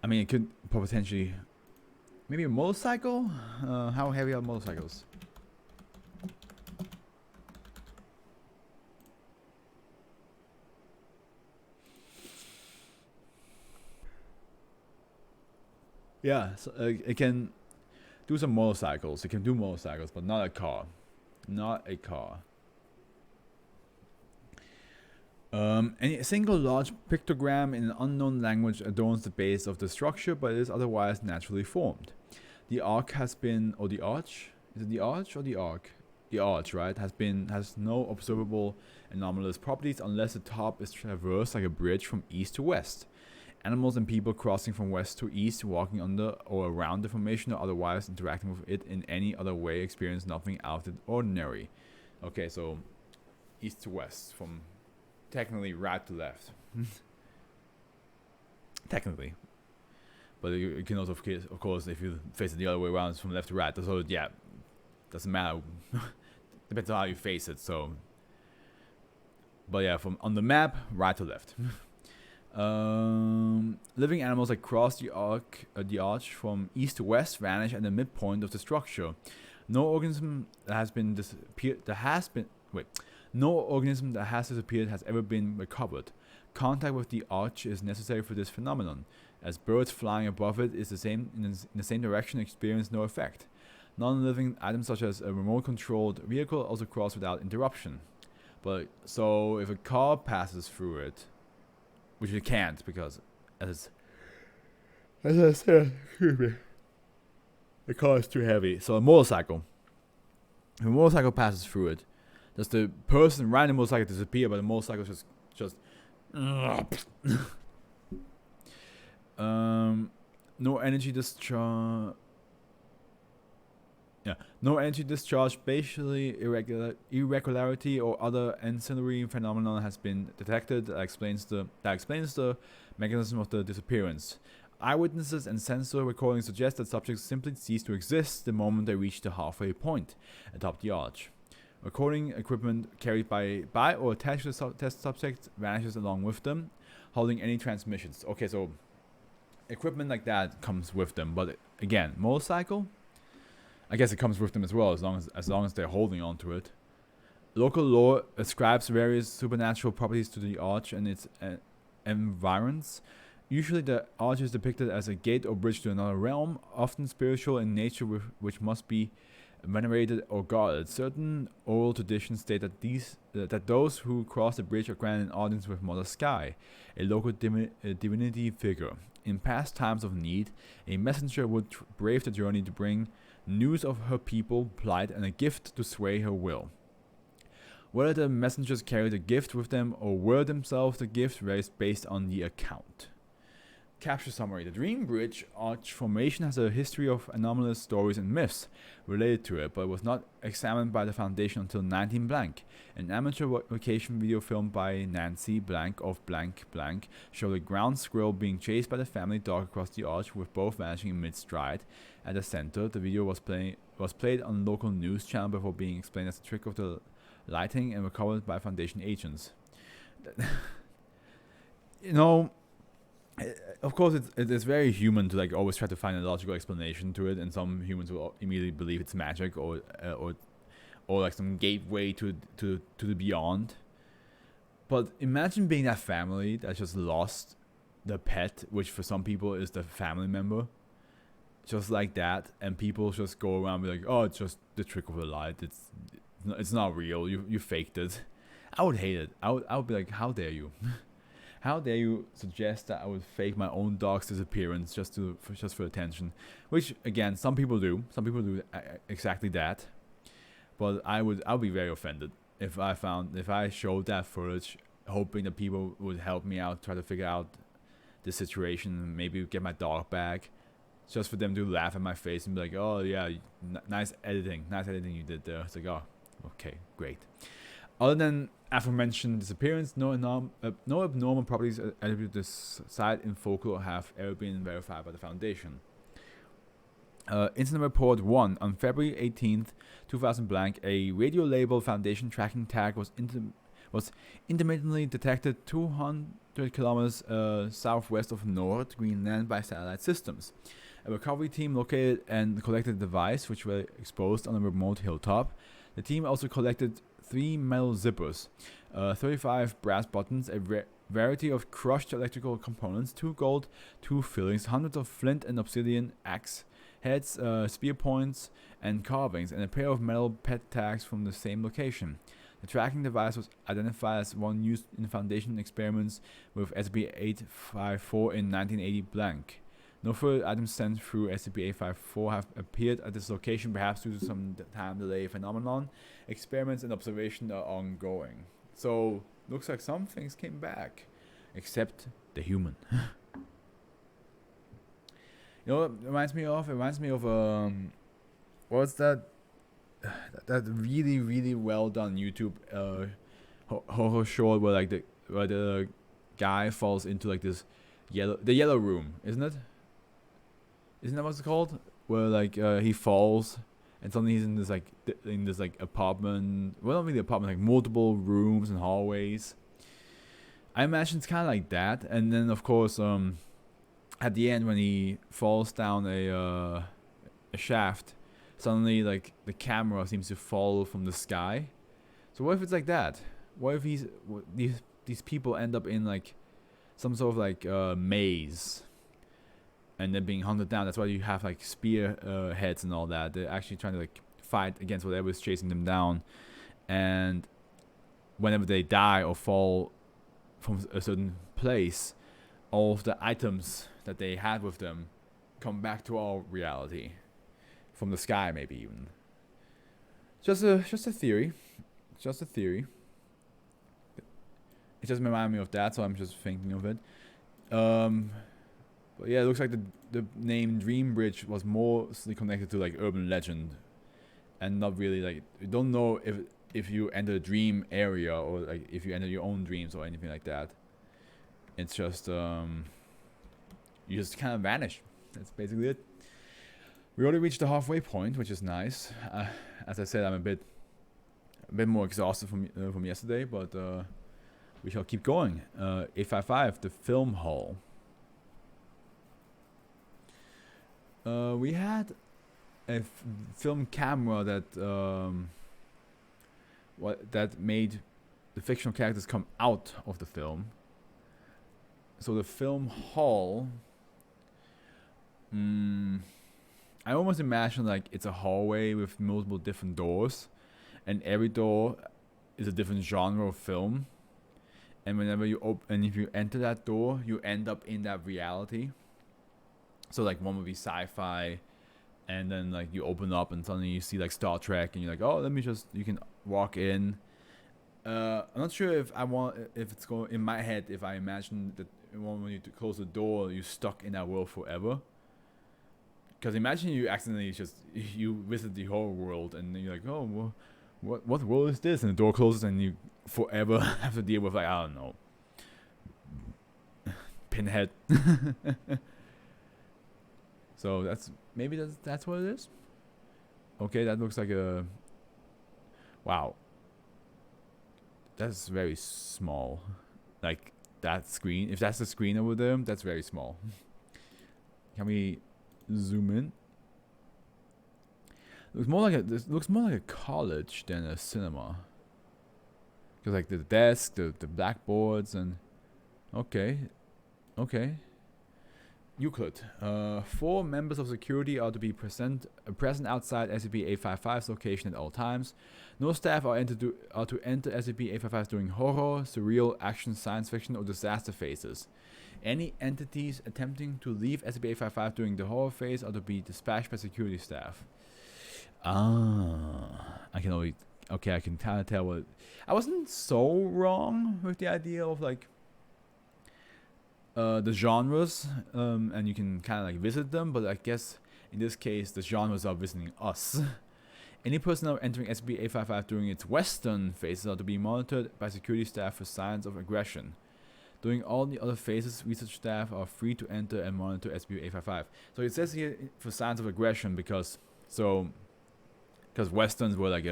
I mean, it could potentially... Maybe a motorcycle? How heavy are motorcycles? Yeah, so, it can do some motorcycles. It can do motorcycles, but not a car. Not a car. A single large pictogram in an unknown language adorns the base of the structure, but it is otherwise naturally formed. The arch has been, or the arch? Is it the arch or the arc? The arch, right? Has no observable anomalous properties unless the top is traversed like a bridge from east to west. Animals and people crossing from west to east, walking under or around the formation, or otherwise interacting with it in any other way, experience nothing out of the ordinary. Okay, so east to west, from technically right to left. Technically. But you can also, of course, if you face it the other way around, it's from left to right. So, yeah, doesn't matter. Depends on how you face it, so. But yeah, from on the map, right to left. Living animals that cross the arch from east to west vanish at the midpoint of the structure. No organism that has disappeared has ever been recovered. Contact with the arch is necessary for this phenomenon, as birds flying above it is in the same direction experience no effect. Non-living items such as a remote-controlled vehicle also cross without interruption. But so if a car passes through it, which it can't because as I said, the car is too heavy. So a motorcycle, if a motorcycle passes through it, does the person riding the motorcycle disappear, but the motorcycle just no energy discharge. Yeah, no energy discharge, spatially irregularity, or other ancillary phenomenon has been detected that explains the mechanism of the disappearance. Eyewitnesses and sensor recordings suggest that subjects simply cease to exist the moment they reach the halfway point atop the arch. Recording equipment carried by or attached to the test subject vanishes along with them, holding any transmissions. Okay, so equipment like that comes with them, but again, motorcycle, I guess it comes with them as well, as long as they're holding on to it. Local lore ascribes various supernatural properties to the arch and its environs. Usually the arch is depicted as a gate or bridge to another realm, often spiritual in nature, which must be venerated or guarded. Certain oral traditions state that those who cross the bridge are granted an audience with Mother Sky, a local divinity figure. In past times of need, a messenger would brave the journey to bring news of her people, plight, and a gift to sway her will. Whether the messengers carried a gift with them or were themselves the gift varies based on the account. Capture summary. The Dream Bridge arch formation has a history of anomalous stories and myths related to it, but was not examined by the Foundation until 19 blank. An amateur vacation video filmed by Nancy blank of blank blank showed a ground squirrel being chased by the family dog across the arch, with both vanishing in mid-stride. At the center, the video was played on local news channel before being explained as a trick of the lighting and recovered by Foundation agents. You know, of course, it's very human to like always try to find a logical explanation to it, and some humans will immediately believe it's magic or like some gateway to the beyond. But imagine being that family that just lost the pet, which for some people is the family member, just like that, and people just go around and be like, "Oh, it's just the trick of the light. It's not real. You faked it." I would hate it. I would be like, "How dare you?" How dare you suggest that I would fake my own dog's disappearance just for attention? Which again, some people do. Some people do exactly that. But I'll be very offended if I showed that footage, hoping that people would help me out, try to figure out the situation, and maybe get my dog back, just for them to laugh at my face and be like, "Oh yeah, nice editing you did there." It's like, "Oh, okay, great." Other than aforementioned disappearance, no abnormal properties attributed to this site in folklore have ever been verified by the Foundation. Incident Report 1. On February 18th, 2000 blank, a radio-labeled Foundation tracking tag was intermittently detected 200 kilometers southwest of North Greenland by satellite systems. A recovery team located and collected the device, which were exposed on a remote hilltop. The team also collected 3 metal zippers, 35 brass buttons, a variety of crushed electrical components, 2 gold, 2 fillings, hundreds of flint and obsidian axe heads, spear points, and carvings, and a pair of metal pet tags from the same location. The tracking device was identified as one used in Foundation experiments with SCP-854 in 1980 blank. No further items sent through SCP-854 have appeared at this location, perhaps due to some time delay phenomenon. Experiments and observation are ongoing. So, looks like some things came back. Except the human. You know what it reminds me of? It reminds me of, what's that? That really, really well done YouTube horror short where like the guy falls into like this yellow room, isn't it? Isn't that what it's called? Where like he falls and suddenly he's in this like apartment. Well, not really apartment, like multiple rooms and hallways. I imagine it's kind of like that, and then of course at the end when he falls down a shaft, suddenly like the camera seems to fall from the sky. So what if it's like that? What if these people end up in like some sort of like maze, and then being hunted down? That's why you have like spear heads and all that. They're actually trying to like fight against whatever is chasing them down, and whenever they die or fall from a certain place, all of the items that they had with them come back to our reality. From the sky, maybe even. Just a theory. Just a theory. It just reminded me of that, so I'm just thinking of it. But yeah, it looks like the name Dream Bridge was mostly connected to like urban legend, and not really like you don't know if you enter a dream area or like if you enter your own dreams or anything like that. It's just you just kind of vanish. That's basically it. We already reached the halfway point, which is nice. As I said, I'm a bit more exhausted from yesterday, but we shall keep going. 855, the film hall. We had a film camera that made the fictional characters come out of the film. So the film hall. I almost imagine like it's a hallway with multiple different doors, and every door is a different genre of film. And whenever you if you enter that door, you end up in that reality. So like one would be sci-fi, and then like you open up and suddenly you see like Star Trek, and you're like, oh, you can walk in. I'm not sure if it's going in my head if I imagine that when you close the door, you're stuck in that world forever. Because imagine you accidentally you visit the horror world and then you're like, oh, well, what world is this? And the door closes and you forever have to deal with like, I don't know, Pinhead. So that's what it is. Okay, that looks like a wow. That's very small. Like that screen. If that's the screen over there, that's very small. Can we zoom in? Looks more like a college than a cinema. Cause like the desk, the blackboards, and okay. Euclid. 4 members of security are to be present outside SCP-855's location at all times. No staff are to enter SCP-855 during horror, surreal, action, science fiction, or disaster phases. Any entities attempting to leave SCP-855 during the horror phase are to be dispatched by security staff. I can kind of tell what. I wasn't so wrong with the idea of like the genres, and you can kind of like visit them, but I guess in this case the genres are visiting us. Any personnel entering SCP-855 during its Western phases are to be monitored by security staff for signs of aggression. During all the other phases, research staff are free to enter and monitor SCP-855. So it says here for signs of aggression because Westerns were like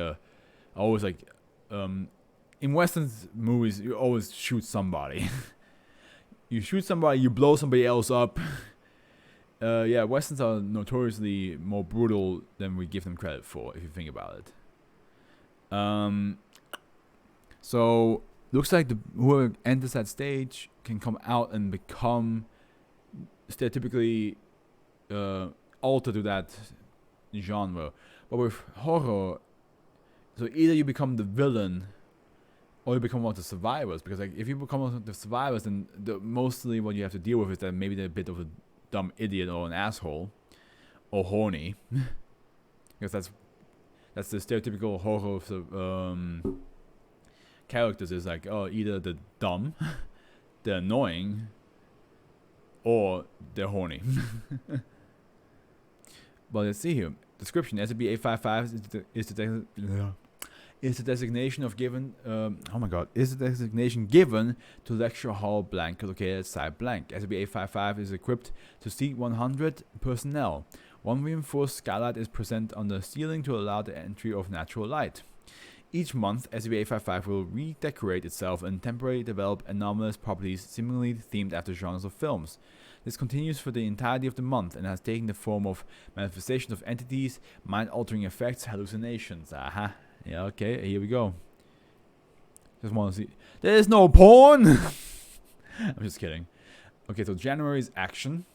always like in Western movies you always shoot somebody. You shoot somebody, you blow somebody else up. Yeah, Westerns are notoriously more brutal than we give them credit for, if you think about it. So looks like whoever enters that stage can come out and become stereotypically altered to that genre. But with horror, so either you become the villain or you become one of the survivors. Because like if you become one of the survivors, then mostly what you have to deal with is that maybe they're a bit of a dumb idiot or an asshole or horny, because that's the stereotypical horror characters is like, oh, either the dumb, they're annoying, or they're horny. But let's see here. Description: SCP-855 is the designation of given. Is the designation given to lecture hall blank located at site blank. SCP-855 is equipped to seat 100 personnel. One reinforced skylight is present on the ceiling to allow the entry of natural light. Each month, SCP-855 will redecorate itself and temporarily develop anomalous properties seemingly themed after genres of films. This continues for the entirety of the month and has taken the form of manifestations of entities, mind-altering effects, hallucinations. Aha. Yeah, okay, here we go. Just want to see. There's no porn! I'm just kidding. Okay, so January's action.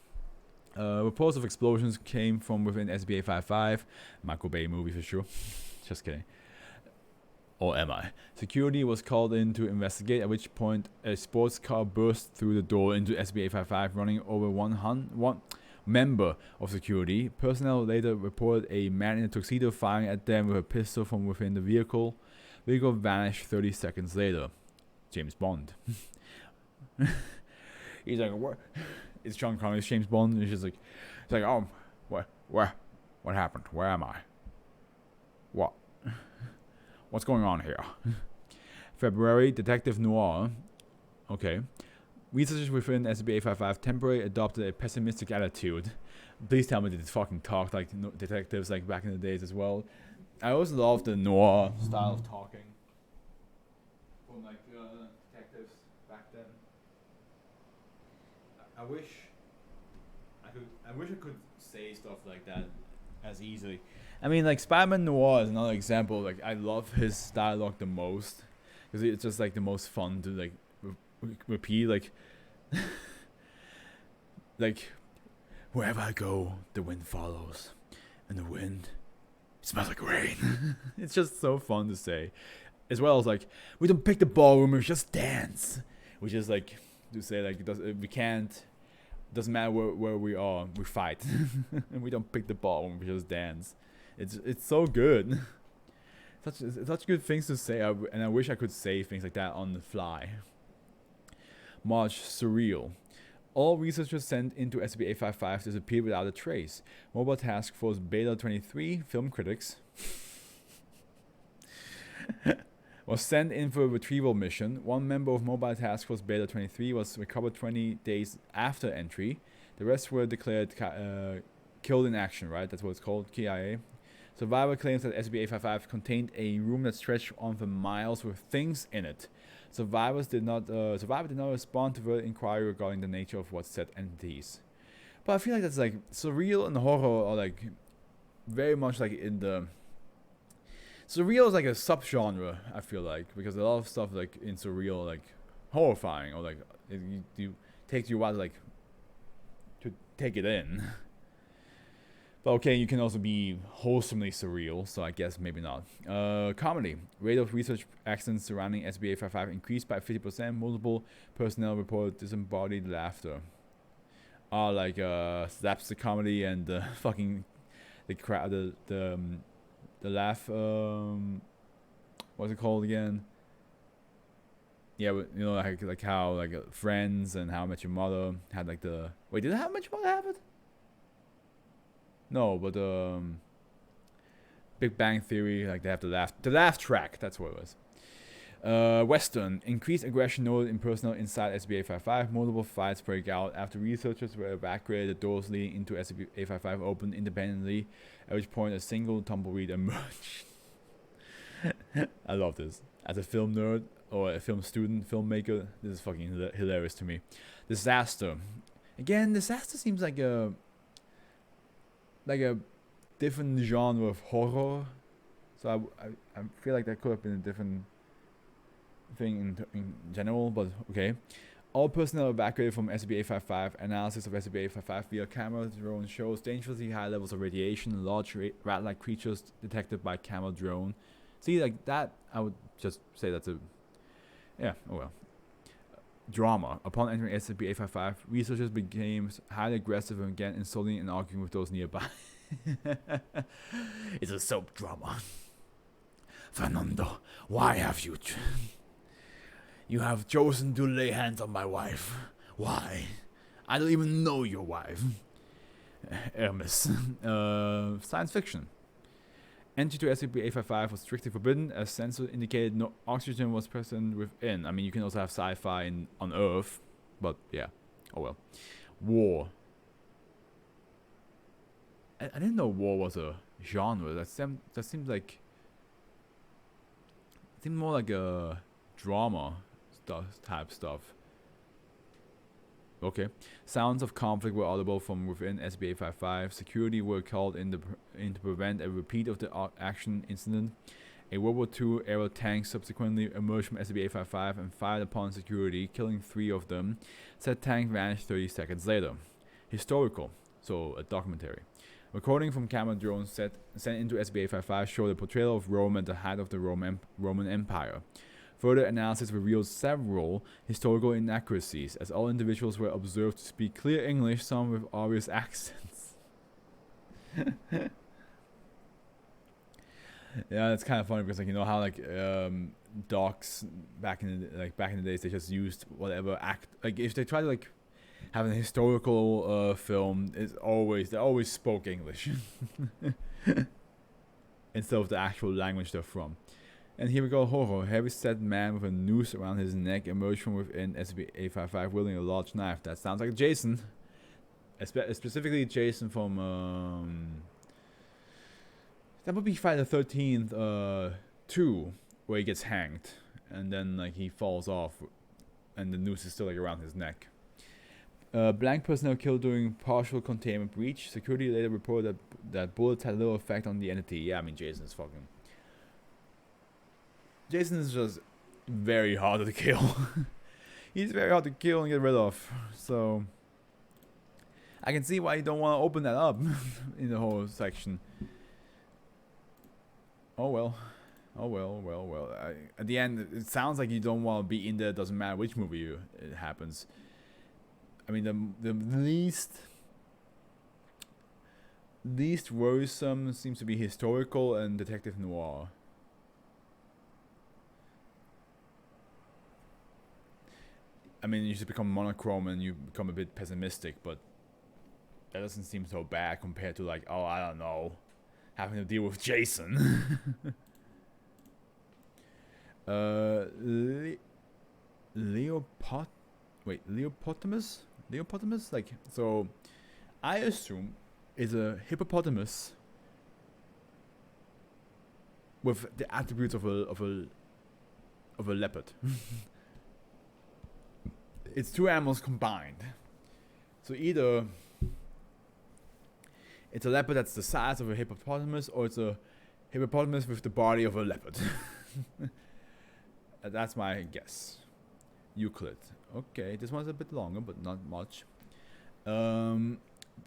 Reports of explosions came from within SCP-855. Michael Bay movie for sure. Just kidding. Or am I? Security was called in to investigate, at which point a sports car burst through the door into SCP-855, running over one member of security. Personnel later reported a man in a tuxedo firing at them with a pistol from within the vehicle. Vehicle vanished 30 seconds later. James Bond. He's like, what? It's Sean Connery's James Bond. And he's like, oh, what happened? Where am I? What? What's going on here? February, Detective Noir. Okay. Researchers within SCP-855 temporarily adopted a pessimistic attitude. Please tell me they fucking talked like detectives like back in the days as well. I always loved the noir style of talking from like detectives back then. I wish I could say stuff like that as easily. I mean, like Spider-Man Noir is another example. Like I love his dialogue the most because it's just like the most fun to like repeat. Like, like wherever I go, the wind follows, and the wind smells like rain. It's just so fun to say, as well as like we don't pick the ballroom, we just dance. Which is like to say like we can't. Doesn't matter where we are, we fight, and we don't pick the ballroom, we just dance. It's so good. Such good things to say, and I wish I could say things like that on the fly. March, surreal. All researchers sent into SCP-855 disappeared without a trace. Mobile Task Force Beta 23, film critics, was sent in for a retrieval mission. One member of Mobile Task Force Beta 23 was recovered 20 days after entry. The rest were declared killed in action, right? That's what it's called, KIA. Survivor claims that SCP-855 contained a room that stretched on for miles with things in it. Survivor did not respond to the inquiry regarding the nature of what said entities. But I feel like that's like surreal and horror are like very much like in the surreal is like a subgenre. I feel like because a lot of stuff like in surreal like horrifying or like it takes you a while like to take it in. But okay, you can also be wholesomely surreal, so I guess maybe not. Comedy. Rate of research accidents surrounding SCP-855 increased by 50%. Multiple personnel reported disembodied laughter. Like slapstick comedy and fucking the crowd, the laugh. What's it called again? Yeah, but, you know, like how like Friends and How I Met Your Mother had like the wait. Did How I Met Your Mother have it? No, but Big Bang Theory, like they have the laugh track. That's what it was. Western. Increased aggression noted in personnel inside SCP-855. Multiple fights break out after researchers were evacuated. The doors leading into SCP-855 opened independently, at which point a single tumbleweed emerged. I love this. As a film nerd or a film student, filmmaker, this is fucking hilarious to me. Disaster. Again, disaster seems like a different genre of horror, so I feel like that could have been a different thing in general, but okay. All personnel evacuated from SCP-855. Analysis of SCP-855 via camera drone shows dangerously high levels of radiation. Large rat-like creatures detected by camera drone. See, like that, I would just say that's a Yeah, oh well. Drama. Upon entering SCP-855, researchers became highly aggressive and began insulting and arguing with those nearby. It's a soap drama. Fernando, why have you... You have chosen to lay hands on my wife. Why? I don't even know your wife. Hermes. Science fiction. Entry to SCP-855 was strictly forbidden, as sensors indicated no oxygen was present within. I mean, you can also have sci-fi on Earth, but yeah. Oh well. War. I didn't know war was a genre. That seems like... It seemed more like a drama type stuff. Okay. Sounds of conflict were audible from within SCP-855. Security were called in to prevent a repeat of the action incident. A World War II era tank subsequently emerged from SCP-855 and fired upon security, killing 3 of them. Said tank vanished 30 seconds later. Historical, so a documentary. Recording from camera drones sent into SCP-855 showed a portrayal of Rome at the height of the Roman Empire. Further analysis revealed several historical inaccuracies, as all individuals were observed to speak clear English, some with obvious accents. Yeah, that's kind of funny because, like, you know how docs back in the days, they just used whatever if they try to have a historical film, they always spoke English instead of the actual language they're from. And here we go, horror. A heavy-set man with a noose around his neck emerged from within SCP-855 wielding a large knife. That sounds like Jason. Specifically Jason from... that would be Friday the 13th 2, where he gets hanged. And then he falls off, and the noose is still around his neck. Blank personnel killed during partial containment breach. Security later reported that bullets had little effect on the entity. Yeah, I mean, Jason is just very hard to kill. He's very hard to kill and get rid of. So I can see why you don't want to open that up in the whole section. Oh well. At the end, it sounds like you don't want to be in there. It doesn't matter which movie it happens. I mean, the least worrisome seems to be historical and detective noir. I mean, you just become monochrome and you become a bit pessimistic, but that doesn't seem so bad compared to oh, I don't know, having to deal with Jason. Leopotamus? So I assume is a hippopotamus with the attributes of a leopard. It's 2 animals combined. So either it's a leopard that's the size of a hippopotamus, or it's a hippopotamus with the body of a leopard. That's my guess. Euclid. Okay, this one's a bit longer, but not much. The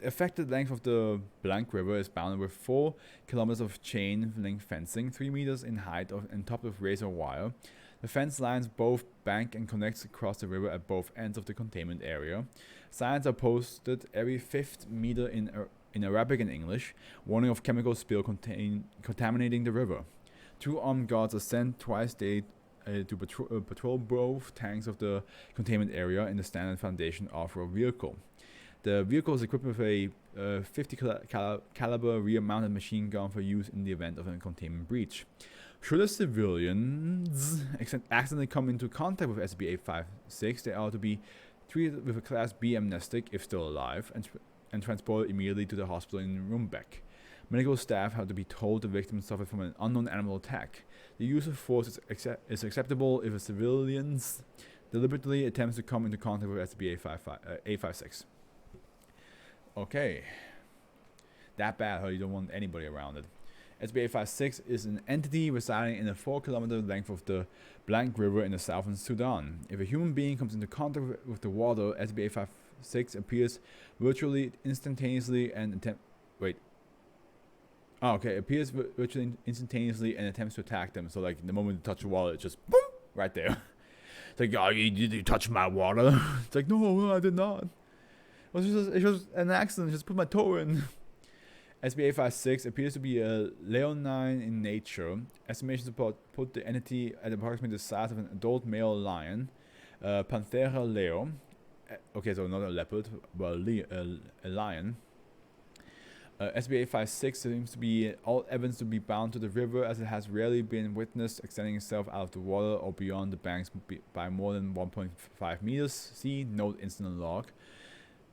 affected length of the Blank River is bounded with 4 kilometers of chain-link fencing, 3 meters in height and topped with razor wire. The fence lines both bank and connects across the river at both ends of the containment area. Signs are posted every 5th meter in Arabic and English, warning of chemical spill contaminating the river. 2 armed guards are sent twice daily to patrol both tanks of the containment area in the standard Foundation Afro vehicle. The vehicle is equipped with a 50 caliber rear-mounted machine gun for use in the event of a containment breach. Should the civilians accidentally come into contact with SCP-856, they are to be treated with a Class B amnestic if still alive and transported immediately to the hospital in Rumbek. Medical staff have to be told the victim suffered from an unknown animal attack. The use of force is acceptable if a civilian deliberately attempts to come into contact with SCP-856. Okay. That bad, huh? You don't want anybody around it. SCP-856 is an entity residing in a 4-kilometer length of the Blank River in the southern Sudan. If a human being comes into contact with the water, SCP-856 appears virtually instantaneously and appears virtually instantaneously and attempts to attack them. So the moment you touch the water, it's just boom, right there. It's like, oh, you touched my water. It's like, no, I did not. It was an accident. Just put my toe in. SB856 appears to be a leonine in nature. Estimations put the entity at approximately the size of an adult male lion, Panthera leo. Okay, so not a leopard, but a lion. SB856 seems to be all evidence to be bound to the river, as it has rarely been witnessed extending itself out of the water or beyond the banks by more than 1.5 meters. See note incident log.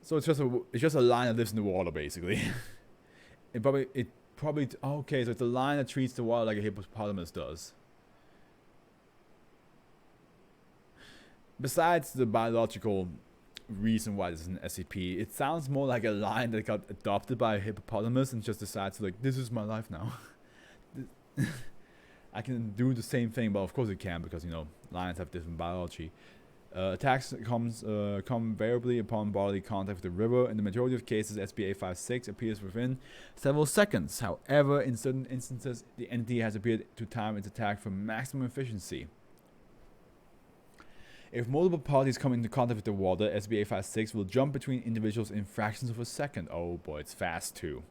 So it's just a line that lives in the water, basically. It probably okay. So it's a line that treats the water like a hippopotamus does. Besides the biological reason why this is an SCP, it sounds more like a line that got adopted by a hippopotamus and just decides to, like, this is my life now. I can do the same thing, but of course it can, because, you know, lions have different biology. Attacks come variably upon bodily contact with the river. In the majority of cases, SB856 appears within several seconds. However, in certain instances, the entity has appeared to time its attack for maximum efficiency. If multiple parties come into contact with the water, SB856 will jump between individuals in fractions of a second. Oh boy, it's fast too.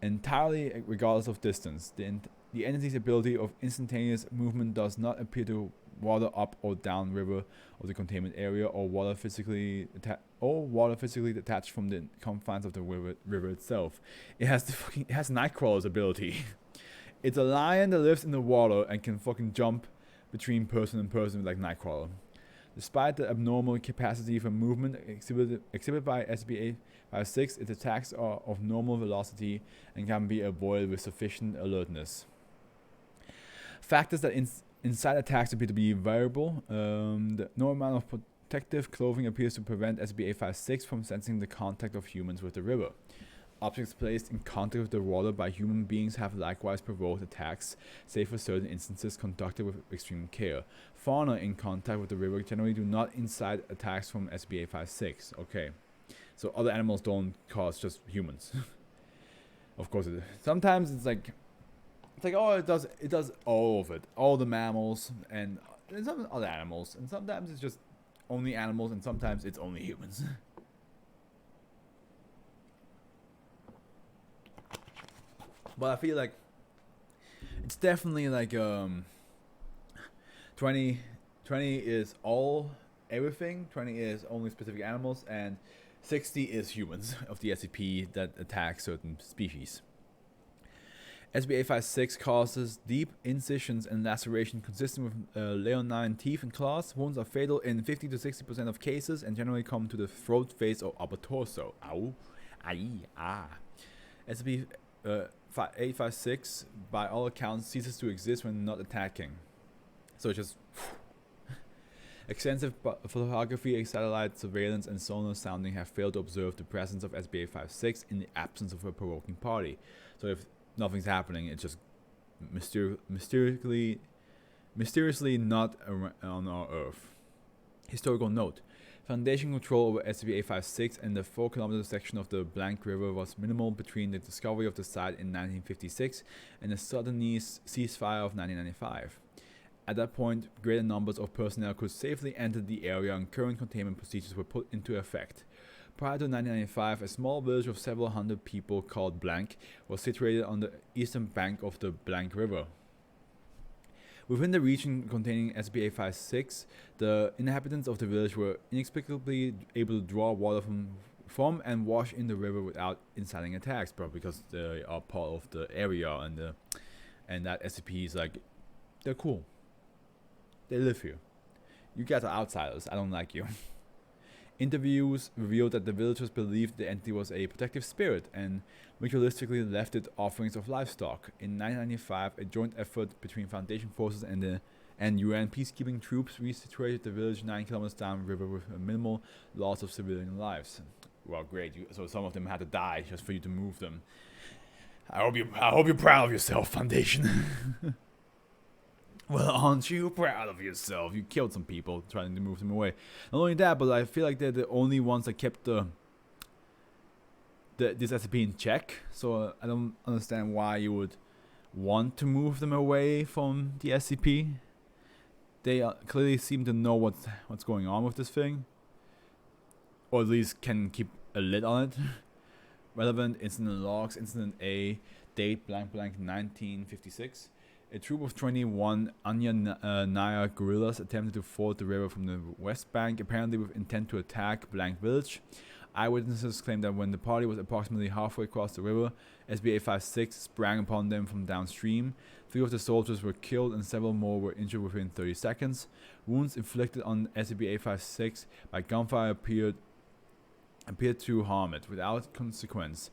Entirely regardless of distance. The entity's ability of instantaneous movement does not appear to water up or down river of the containment area, or water physically detached from the confines of the river itself. It has Nightcrawler's ability. It's a lion that lives in the water and can fucking jump between person and person like Nightcrawler. Despite the abnormal capacity for movement exhibited by SB856, its attacks are of normal velocity and can be avoided with sufficient alertness. Factors that inside attacks appear to be variable. No amount of protective clothing appears to prevent SB856 from sensing the contact of humans with the river. Objects placed in contact with the water by human beings have likewise provoked attacks, save for certain instances conducted with extreme care. Fauna in contact with the river generally do not incite attacks from SB856. Okay, so other animals don't cause, just humans. Of course it is. Sometimes it's like, oh, it does all of it, all the mammals and some other animals, and sometimes it's just only animals, and sometimes it's only humans. But I feel like it's definitely like 20 is everything. 20 is only specific animals, and 60 is humans of the SCP that attack certain species. SB856 causes deep incisions and laceration consistent with leonine teeth and claws. Wounds are fatal in 50 to 60% of cases and generally come to the throat, face, or upper torso. Ow. Aye. Ah. SCP-856, by all accounts, ceases to exist when not attacking. So it's just extensive photography, satellite surveillance, and sonar sounding have failed to observe the presence of SB856 in the absence of a provoking party. So if nothing's happening, it's just mysteriously not on our Earth. Historical note: Foundation control over SCP-856 and the 4-kilometer section of the Blank River was minimal between the discovery of the site in 1956 and the Sudanese ceasefire of 1995. At that point, greater numbers of personnel could safely enter the area and current containment procedures were put into effect. Prior to 1995, a small village of several hundred people called Blank was situated on the eastern bank of the Blank River. Within the region containing SCP-856, the inhabitants of the village were inexplicably able to draw water from and wash in the river without inciting attacks, probably because they are part of the area, and that SCP is like, they're cool. They live here. You guys are outsiders. I don't like you. Interviews revealed that the villagers believed the entity was a protective spirit and ritualistically left it offerings of livestock. In 1995, a joint effort between Foundation forces and UN peacekeeping troops resituated the village 9 kilometers downriver with a minimal loss of civilian lives. Well, great. So some of them had to die just for you to move them. I hope you're proud of yourself, Foundation. Well, aren't you proud of yourself? You killed some people trying to move them away. Not only that, but I feel like they're the only ones that kept this SCP in check. So I don't understand why you would want to move them away from the SCP. they clearly seem to know what's going on with this thing, or at least can keep a lid on it. Relevant incident logs: Incident A, date blank blank 1956. A troop of 21 Naya guerrillas attempted to ford the river from the west bank, apparently with intent to attack blank village. Eyewitnesses claim that when the party was approximately halfway across the river, SB-856 sprang upon them from downstream. 3 of the soldiers were killed and several more were injured within 30 seconds. Wounds inflicted on SB-856 by gunfire appeared to harm it without consequence.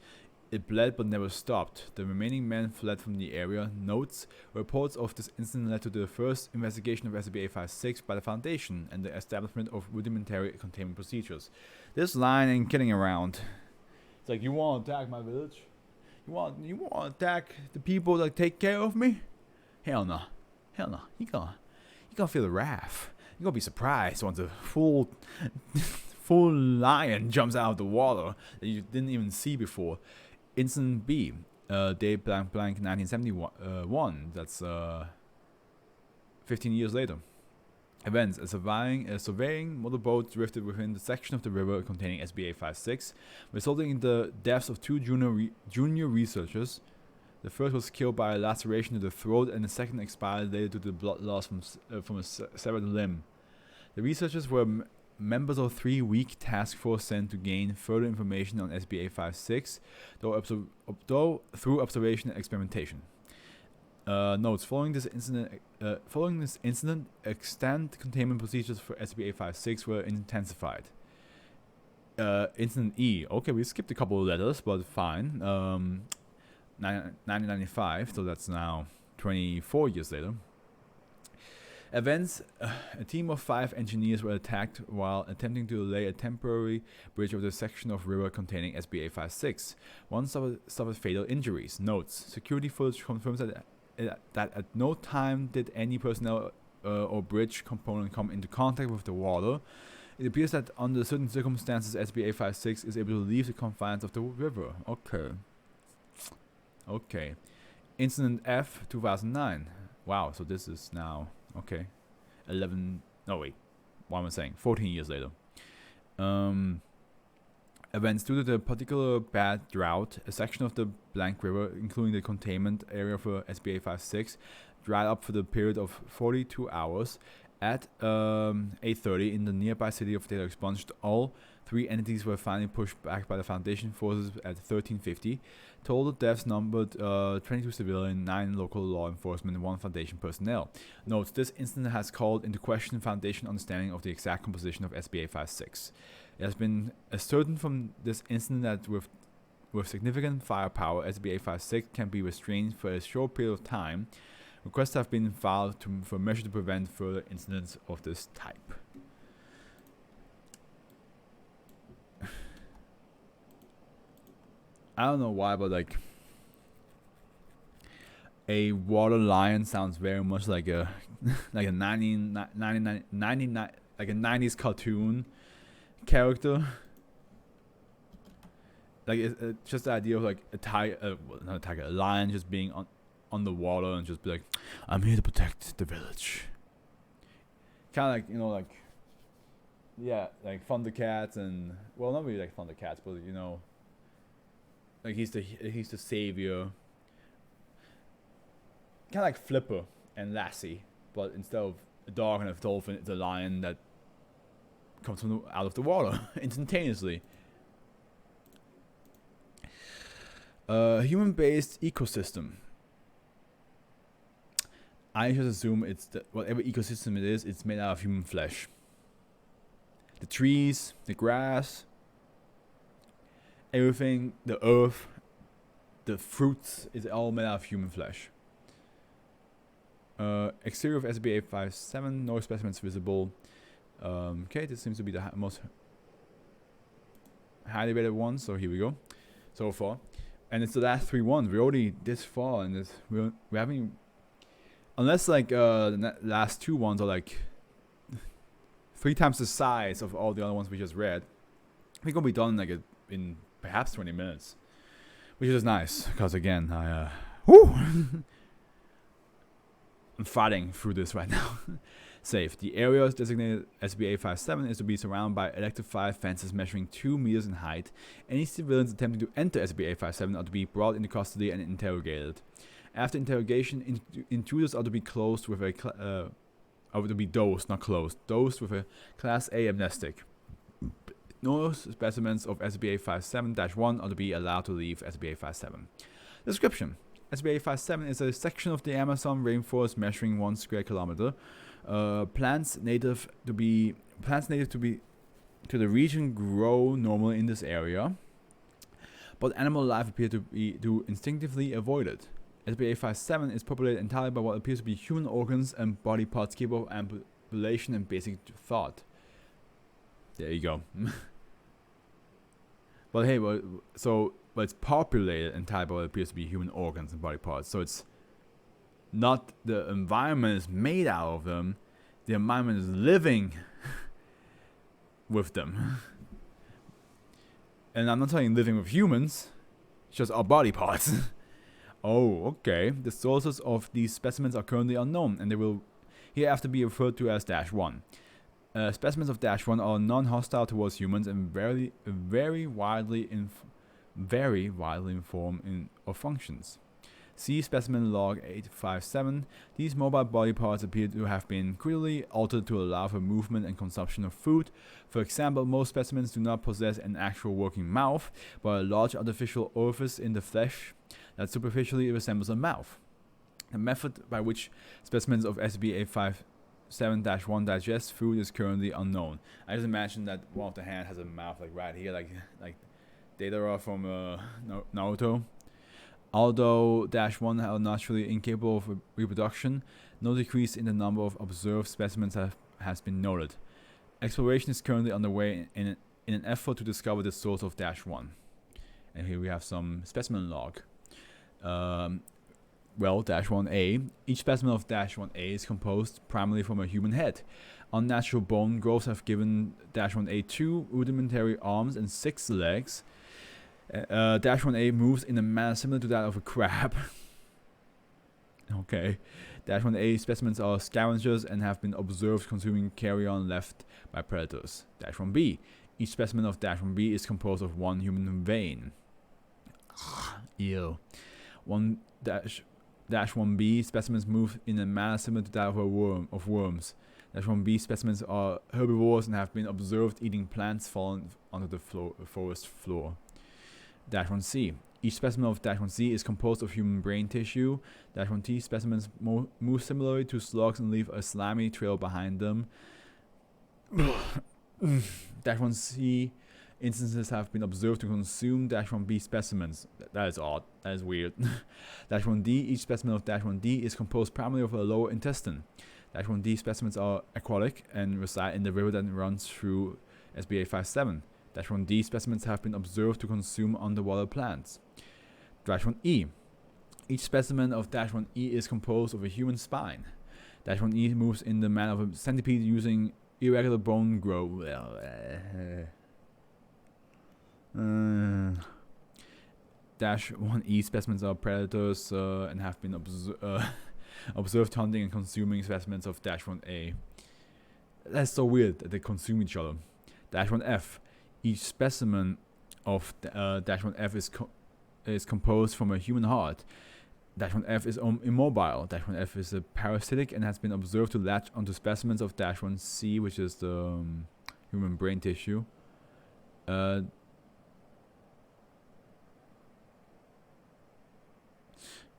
It bled but never stopped. The remaining men fled from the area. Notes: reports of this incident led to the first investigation of SB-856 by the Foundation and the establishment of rudimentary containment procedures. This line ain't kidding around. It's like, you want to attack my village? You want to attack the people that take care of me? Hell no. Hell no. You gonna feel the wrath. You're gonna be surprised once a full lion jumps out of the water that you didn't even see before. Incident B, date blank blank 1971. That's 15 years later. Events: a surveying motorboat drifted within the section of the river containing SB-856, resulting in the deaths of 2 junior researchers. The first was killed by a laceration to the throat, and the second expired later due to blood loss from a severed limb. The researchers were members of 3-week task force sent to gain further information on SB-856, though through observation and experimentation. Notes: following this incident, extant containment procedures for SB-856 were intensified. Incident E. Okay, we skipped a couple of letters, but fine. 1995, so that's now 24 years later. Events: a team of 5 engineers were attacked while attempting to lay a temporary bridge over the section of river containing SB-856. One suffered fatal injuries. Notes: security footage confirms that at no time did any personnel or bridge component come into contact with the water. It appears that under certain circumstances, SB-856 is able to leave the confines of the river. Okay. Incident F, 2009. Wow, so this is now... Okay, 14 years later. Events: due to the particular bad drought, a section of the blank river, including the containment area for SB-856, dried up for the period of 42 hours. At 8:30 in the nearby city of Taylor Expunged, all 3 entities were finally pushed back by the Foundation forces at 13:50. Total deaths numbered 22 civilian, 9 local law enforcement, and 1 Foundation personnel. Notes: this incident has called into question Foundation understanding of the exact composition of SB-856. It has been ascertained from this incident that with significant firepower, SB-856 can be restrained for a short period of time. Requests have been filed for measures to prevent further incidents of this type. I don't know why, but like a water lion sounds very much like a like a 90s cartoon character. Like it's just the idea of like a tiger, not a tiger, a lion just being on the water and just be like, I'm here to protect the village. Kind of like, you know, like, yeah, like Thundercats and, well, not really like Thundercats, but you know, like he's the savior. Kind of like Flipper and Lassie, but instead of a dog and a dolphin, it's a lion that comes out of the water instantaneously. Human-based ecosystem. I just assume it's whatever ecosystem it is, it's made out of human flesh. The trees, the grass, everything, the earth, the fruits is all made out of human flesh. Exterior of SB-857, no specimens visible. Okay, this seems to be the most highly rated one, so here we go. So far. And it's the last 3 ones. We're already this far, and we haven't... Unless like the last 2 ones are like 3 times the size of all the other ones we just read, we're gonna be done like in perhaps 20 minutes, which is nice because again I'm fighting through this right now. Safe. The area designated SB-857 is to be surrounded by electrified fences measuring 2 meters in height. Any civilians attempting to enter SB-857 are to be brought into custody and interrogated. After interrogation, intruders are to be closed with a to be dosed, not closed, dosed with a Class A amnestic. No specimens of SB-857-1 are to be allowed to leave SB-857. Description: SB-857 is a section of the Amazon rainforest measuring 1 square kilometer. Plants native to the region grow normally in this area, but animal life appear to instinctively avoid it. SB-857 is populated entirely by what appears to be human organs and body parts capable of ambulation and basic thought. There you go. But hey, but it's populated entirely by what appears to be human organs and body parts. So it's not the environment is made out of them. The environment is living with them. And I'm not saying living with humans. It's just our body parts. Oh, okay. The sources of these specimens are currently unknown, and they will hereafter be referred to as -1. Specimens of -1 are non-hostile towards humans and very widely informed of functions. See specimen log 857. These mobile body parts appear to have been cruelly altered to allow for movement and consumption of food. For example, most specimens do not possess an actual working mouth, but a large artificial orifice in the flesh that superficially resembles a mouth. The method by which specimens of SB-857-1 digest food is currently unknown. I just imagine that one of the hand has a mouth like right here, like Deidara from Naruto. Although -1 are naturally incapable of reproduction, no decrease in the number of observed specimens has been noted. Exploration is currently underway in an effort to discover the source of -1. And here we have some specimen log. -1A. Each specimen of -1A is composed primarily from a human head. Unnatural bone growths have given -1A 2 rudimentary arms and 6 legs. -1A moves in a manner similar to that of a crab. Okay. -1A specimens are scavengers and have been observed consuming carrion left by predators. -1B. Each specimen of -1B is composed of 1 human vein. Ew. 1-1B specimens move in a manner similar to that of worms. -1B specimens are herbivores and have been observed eating plants fallen onto the forest floor. -1C. Each specimen of -1C is composed of human brain tissue. -1T specimens move similarly to slugs and leave a slimy trail behind them. -1C instances have been observed to consume -1B specimens. That is odd. That is weird. -1D. Each specimen of -1D is composed primarily of a lower intestine. -1D specimens are aquatic and reside in the river that runs through SB-857. -1D specimens have been observed to consume underwater plants. -1E. Each specimen of -1E is composed of a human spine. -1E moves in the manner of a centipede using irregular bone growth. -1E specimens are predators and have been observed hunting and consuming specimens of -1A. That's so weird that they consume each other. -1F. Each specimen of -1F is composed from a human heart. -1F is immobile. -1F is a parasitic and has been observed to latch onto specimens of -1C, which is the human brain tissue.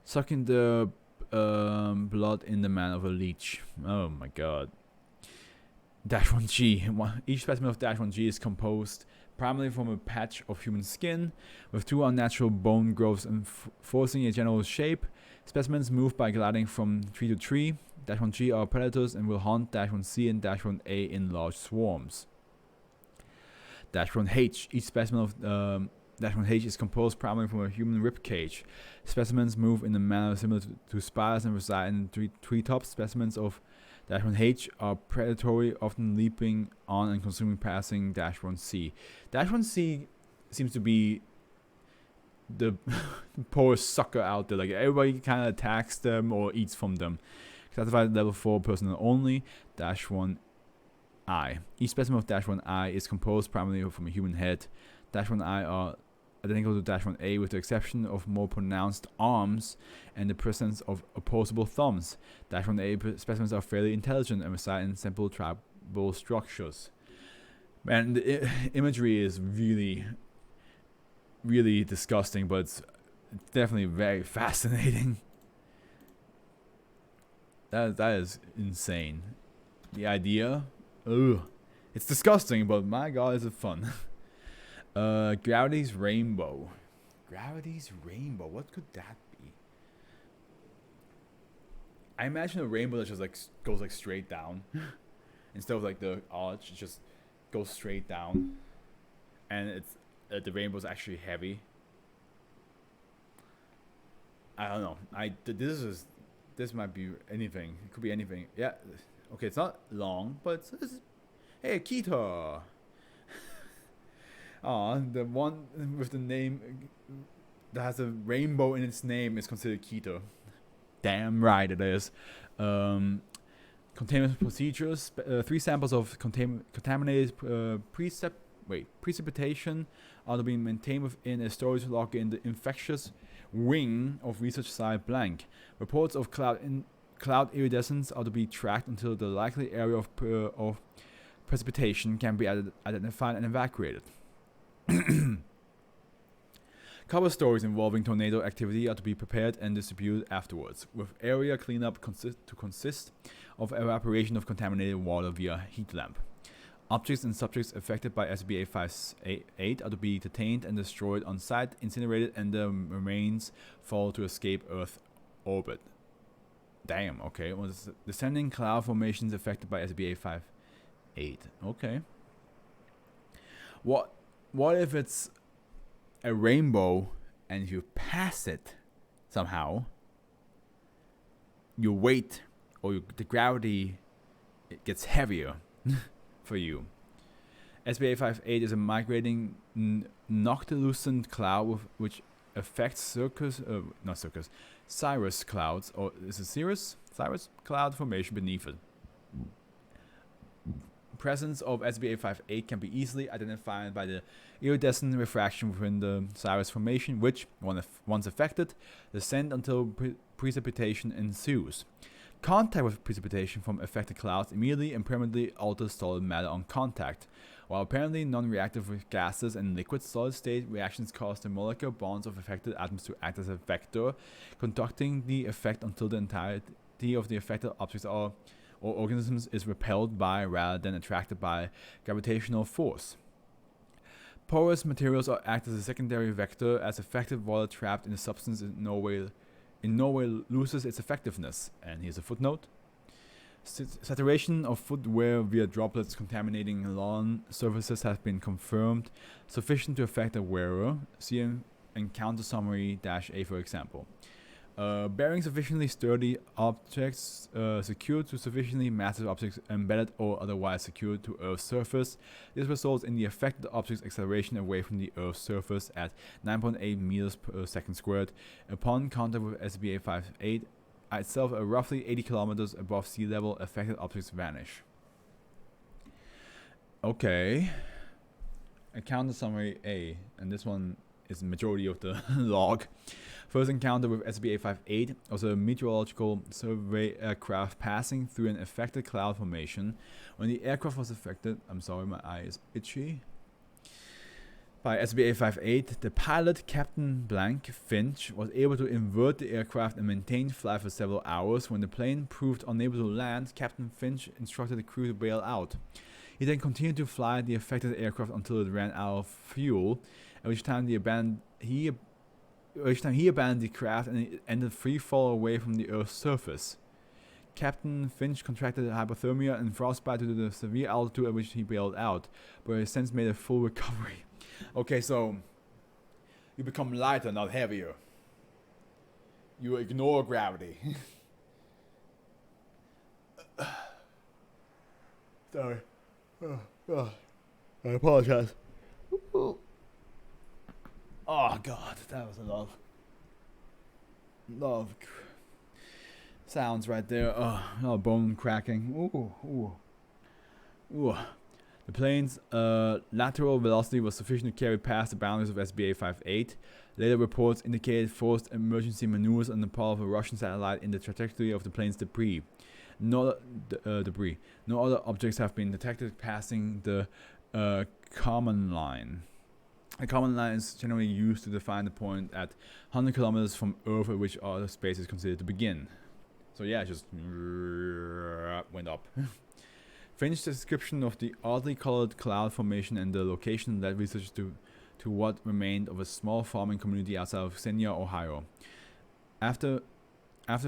Sucking the blood in the manner of a leech. Oh my god. -1G. Each specimen of -1G is composed primarily from a patch of human skin with 2 unnatural bone growths enforcing a general shape. Specimens move by gliding from tree to tree. -1G are predators and will hunt -1C and -1A in large swarms. -1H. Each specimen of -1H is composed primarily from a human rib cage. Specimens move in a manner similar to spiders and reside in treetops. Specimens of -1H are predatory, often leaping on and consuming passing -1C. -1C seems to be the poorest sucker out there. Like everybody kind of attacks them or eats from them, Classified level 4 personnel only. -1I. Each specimen of -1I is composed primarily from a human head. -1I are identical to -1A with the exception of more pronounced arms and the presence of opposable thumbs. -1A specimens are fairly intelligent and reside in simple tribal structures. Man, the imagery is really, really disgusting, but it's definitely very fascinating. That is insane. The idea, it's disgusting, but my god, is it fun. Gravity's rainbow. Gravity's rainbow. What could that be? I imagine a rainbow that just like goes like straight down, instead of like the arch. It just goes straight down, and it's the rainbow's actually heavy. I don't know. This might be anything. It could be anything. Yeah. Okay, it's not long, but it's hey, Kita. The one with the name that has a rainbow in its name is considered keto. Damn right it is. Containment procedures. 3 samples of contaminated precipitation are to be maintained within a storage locker in the infectious wing of research site blank. Reports of cloud iridescence are to be tracked until the likely area of precipitation can be identified and evacuated. Cover stories involving tornado activity are to be prepared and distributed afterwards, with area cleanup consist of evaporation of contaminated water via heat lamp. Objects and subjects affected by SBA 58 are to be detained and destroyed on site, incinerated, and the remains fall to escape Earth orbit. Damn, okay. Descending cloud formations affected by SBA 58. Okay. What if it's a rainbow and you pass it somehow? Your weight or the gravity, it gets heavier for you. SBA 58 is a migrating noctilucent cloud which affects cirrus clouds, or is it cirrus cloud formation beneath it. Presence of SBA 58 can be easily identified by the iridescent refraction within the cirrus formation, which, once affected, descend until precipitation ensues. Contact with precipitation from affected clouds immediately and permanently alters solid matter on contact. While apparently non-reactive with gases and liquids, solid-state reactions cause the molecular bonds of affected atoms to act as a vector, conducting the effect until the entirety of the affected objects or organisms is repelled by rather than attracted by gravitational force. Porous materials act as a secondary vector, as effective water trapped in the substance in no way loses its effectiveness. And here's a footnote. Saturation of footwear via droplets contaminating lawn surfaces has been confirmed, sufficient to affect the wearer. See Encounter Summary -A, for example. Bearing sufficiently sturdy objects secured to sufficiently massive objects embedded or otherwise secured to Earth's surface. This results in the affected object's acceleration away from the Earth's surface at 9.8 meters per second squared. Upon contact with SBA 58 itself, roughly 80 kilometers above sea level, affected objects vanish. Okay. Encounter Summary A, and this one is the majority of the log. First encounter with SBA 58 was a meteorological survey aircraft passing through an affected cloud formation. When the aircraft was affected, I'm sorry, my eye is itchy, by SBA 58, the pilot, Captain Blank Finch, was able to invert the aircraft and maintain flight for several hours. When the plane proved unable to land, Captain Finch instructed the crew to bail out. He then continued to fly the affected aircraft until it ran out of fuel, at which time he abandoned the craft and it ended free fall away from the Earth's surface. Captain Finch contracted hypothermia and frostbite due to the severe altitude at which he bailed out, but has since made a full recovery. Okay, so you become lighter, not heavier. You ignore gravity. Sorry. I apologize. Oh god, that was a lot of sounds right there. Oh, bone cracking. Ooh. The plane's lateral velocity was sufficient to carry past the boundaries of SBA 58. Later reports indicated forced emergency maneuvers on the part of a Russian satellite in the trajectory of the plane's debris. No other objects have been detected passing the common line. The common line is generally used to define the point at 100 kilometers from Earth at which outer space is considered to begin. So yeah, it just went up. Finch's description of the oddly colored cloud formation and the location led researchers to what remained of a small farming community outside of Xenia, Ohio. After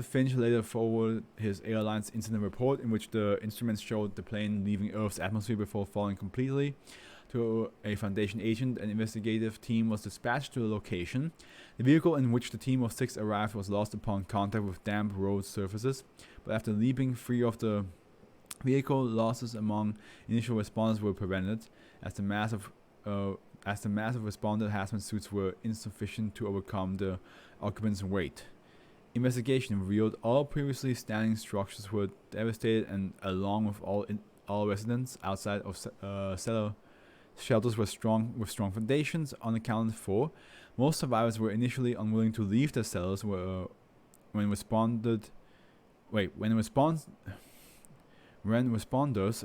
Finch later forwarded his airline's incident report, in which the instruments showed the plane leaving Earth's atmosphere before falling completely, to a Foundation agent, an investigative team was dispatched to the location. The vehicle in which the team of 6 arrived was lost upon contact with damp road surfaces, but after leaping free of the vehicle, losses among initial responders were prevented, as the massive responder hazmat suits were insufficient to overcome the occupants' weight. Investigation revealed all previously standing structures were devastated, and along with all residents outside of shelters with strong foundations unaccounted for. Most survivors were initially unwilling to leave their cellars. When responders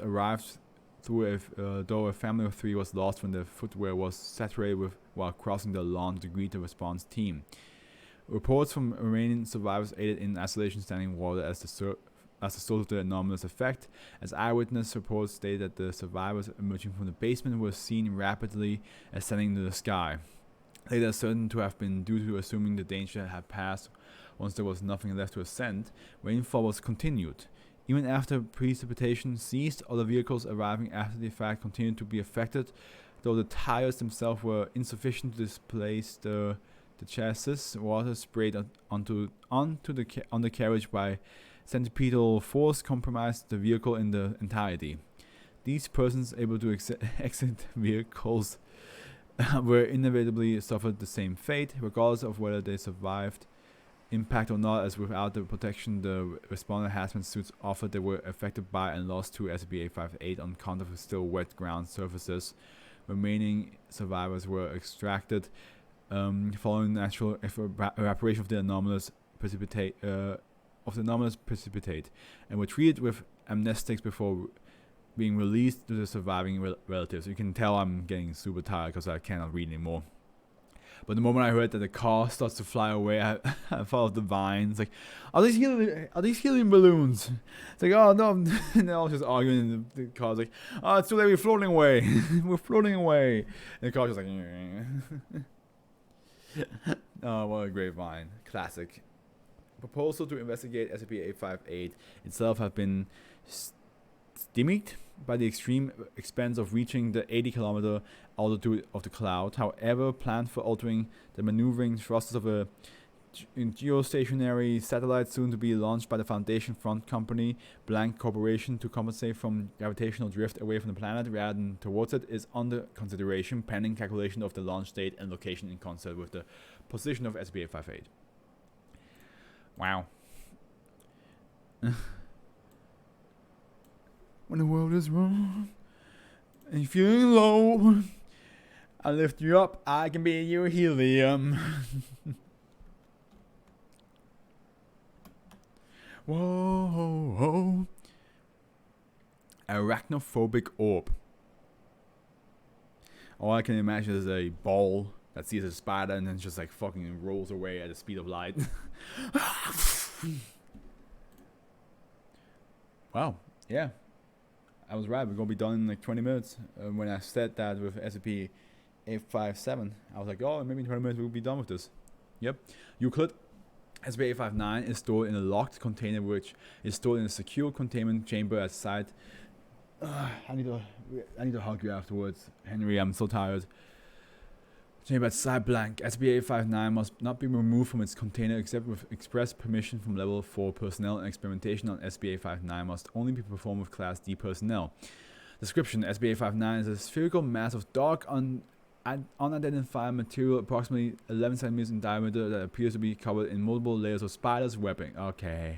arrived through though a family of 3 was lost when their footwear was saturated with while crossing the lawn to greet the response team. Reports from remaining survivors aided in isolation standing water as the source of the anomalous effect, as eyewitness reports stated that the survivors emerging from the basement were seen rapidly ascending to the sky. Later certain to have been due to assuming the danger had passed once there was nothing left to ascend, rainfall was continued. Even after precipitation ceased, other vehicles arriving after the fact continued to be affected, though the tires themselves were insufficient to displace the chassis. Water sprayed onto the undercarriage by centripetal force compromised the vehicle in the entirety. These persons able to exit vehicles were inevitably suffered the same fate, regardless of whether they survived impact or not, as without the protection the responder hazmat suits offered, they were affected by and lost to SBA 58 on contact with still wet ground surfaces. Remaining survivors were extracted following natural evaporation of the anomalous precipitate and were treated with amnestics before being released to the surviving relatives. You can tell I'm getting super tired because I cannot read anymore. But the moment I heard that the car starts to fly away, I followed the vines. Like, are these helium balloons? It's like, oh no, and they're all just arguing. And the car's like, oh, it's too late, we're floating away. We're floating away. And the car's just like, oh, what a great vine. Classic. Proposal to investigate SCP-858 itself have been stymied by the extreme expense of reaching the 80-kilometer altitude of the cloud. However, plans for altering the maneuvering thrusters of a geostationary satellite soon to be launched by the Foundation Front Company, Blank Corporation, to compensate from gravitational drift away from the planet rather than towards it is under consideration, pending calculation of the launch date and location in concert with the position of SCP-858. Wow. When the world is wrong and you're feeling low, I lift you up, I can be your helium. Whoa. Arachnophobic orb. All I can imagine is a ball that sees a spider and then just like fucking rolls away at the speed of light. Wow. Yeah. I was right. We're going to be done in like 20 minutes. When I said that with SCP-857, I was like, oh, maybe in 20 minutes we'll be done with this. Yep. Euclid. SCP-859 is stored in a locked container which is stored in a secure containment chamber at site. I need to hug you afterwards, Henry. I'm so tired. Chamber at site blank. SCP-859 must not be removed from its container except with express permission from level 4 personnel, and experimentation on SCP-859 must only be performed with Class D personnel. Description: SCP-859 is a spherical mass of dark, unidentified material approximately 11 centimeters in diameter that appears to be covered in multiple layers of spiders' webbing. Okay.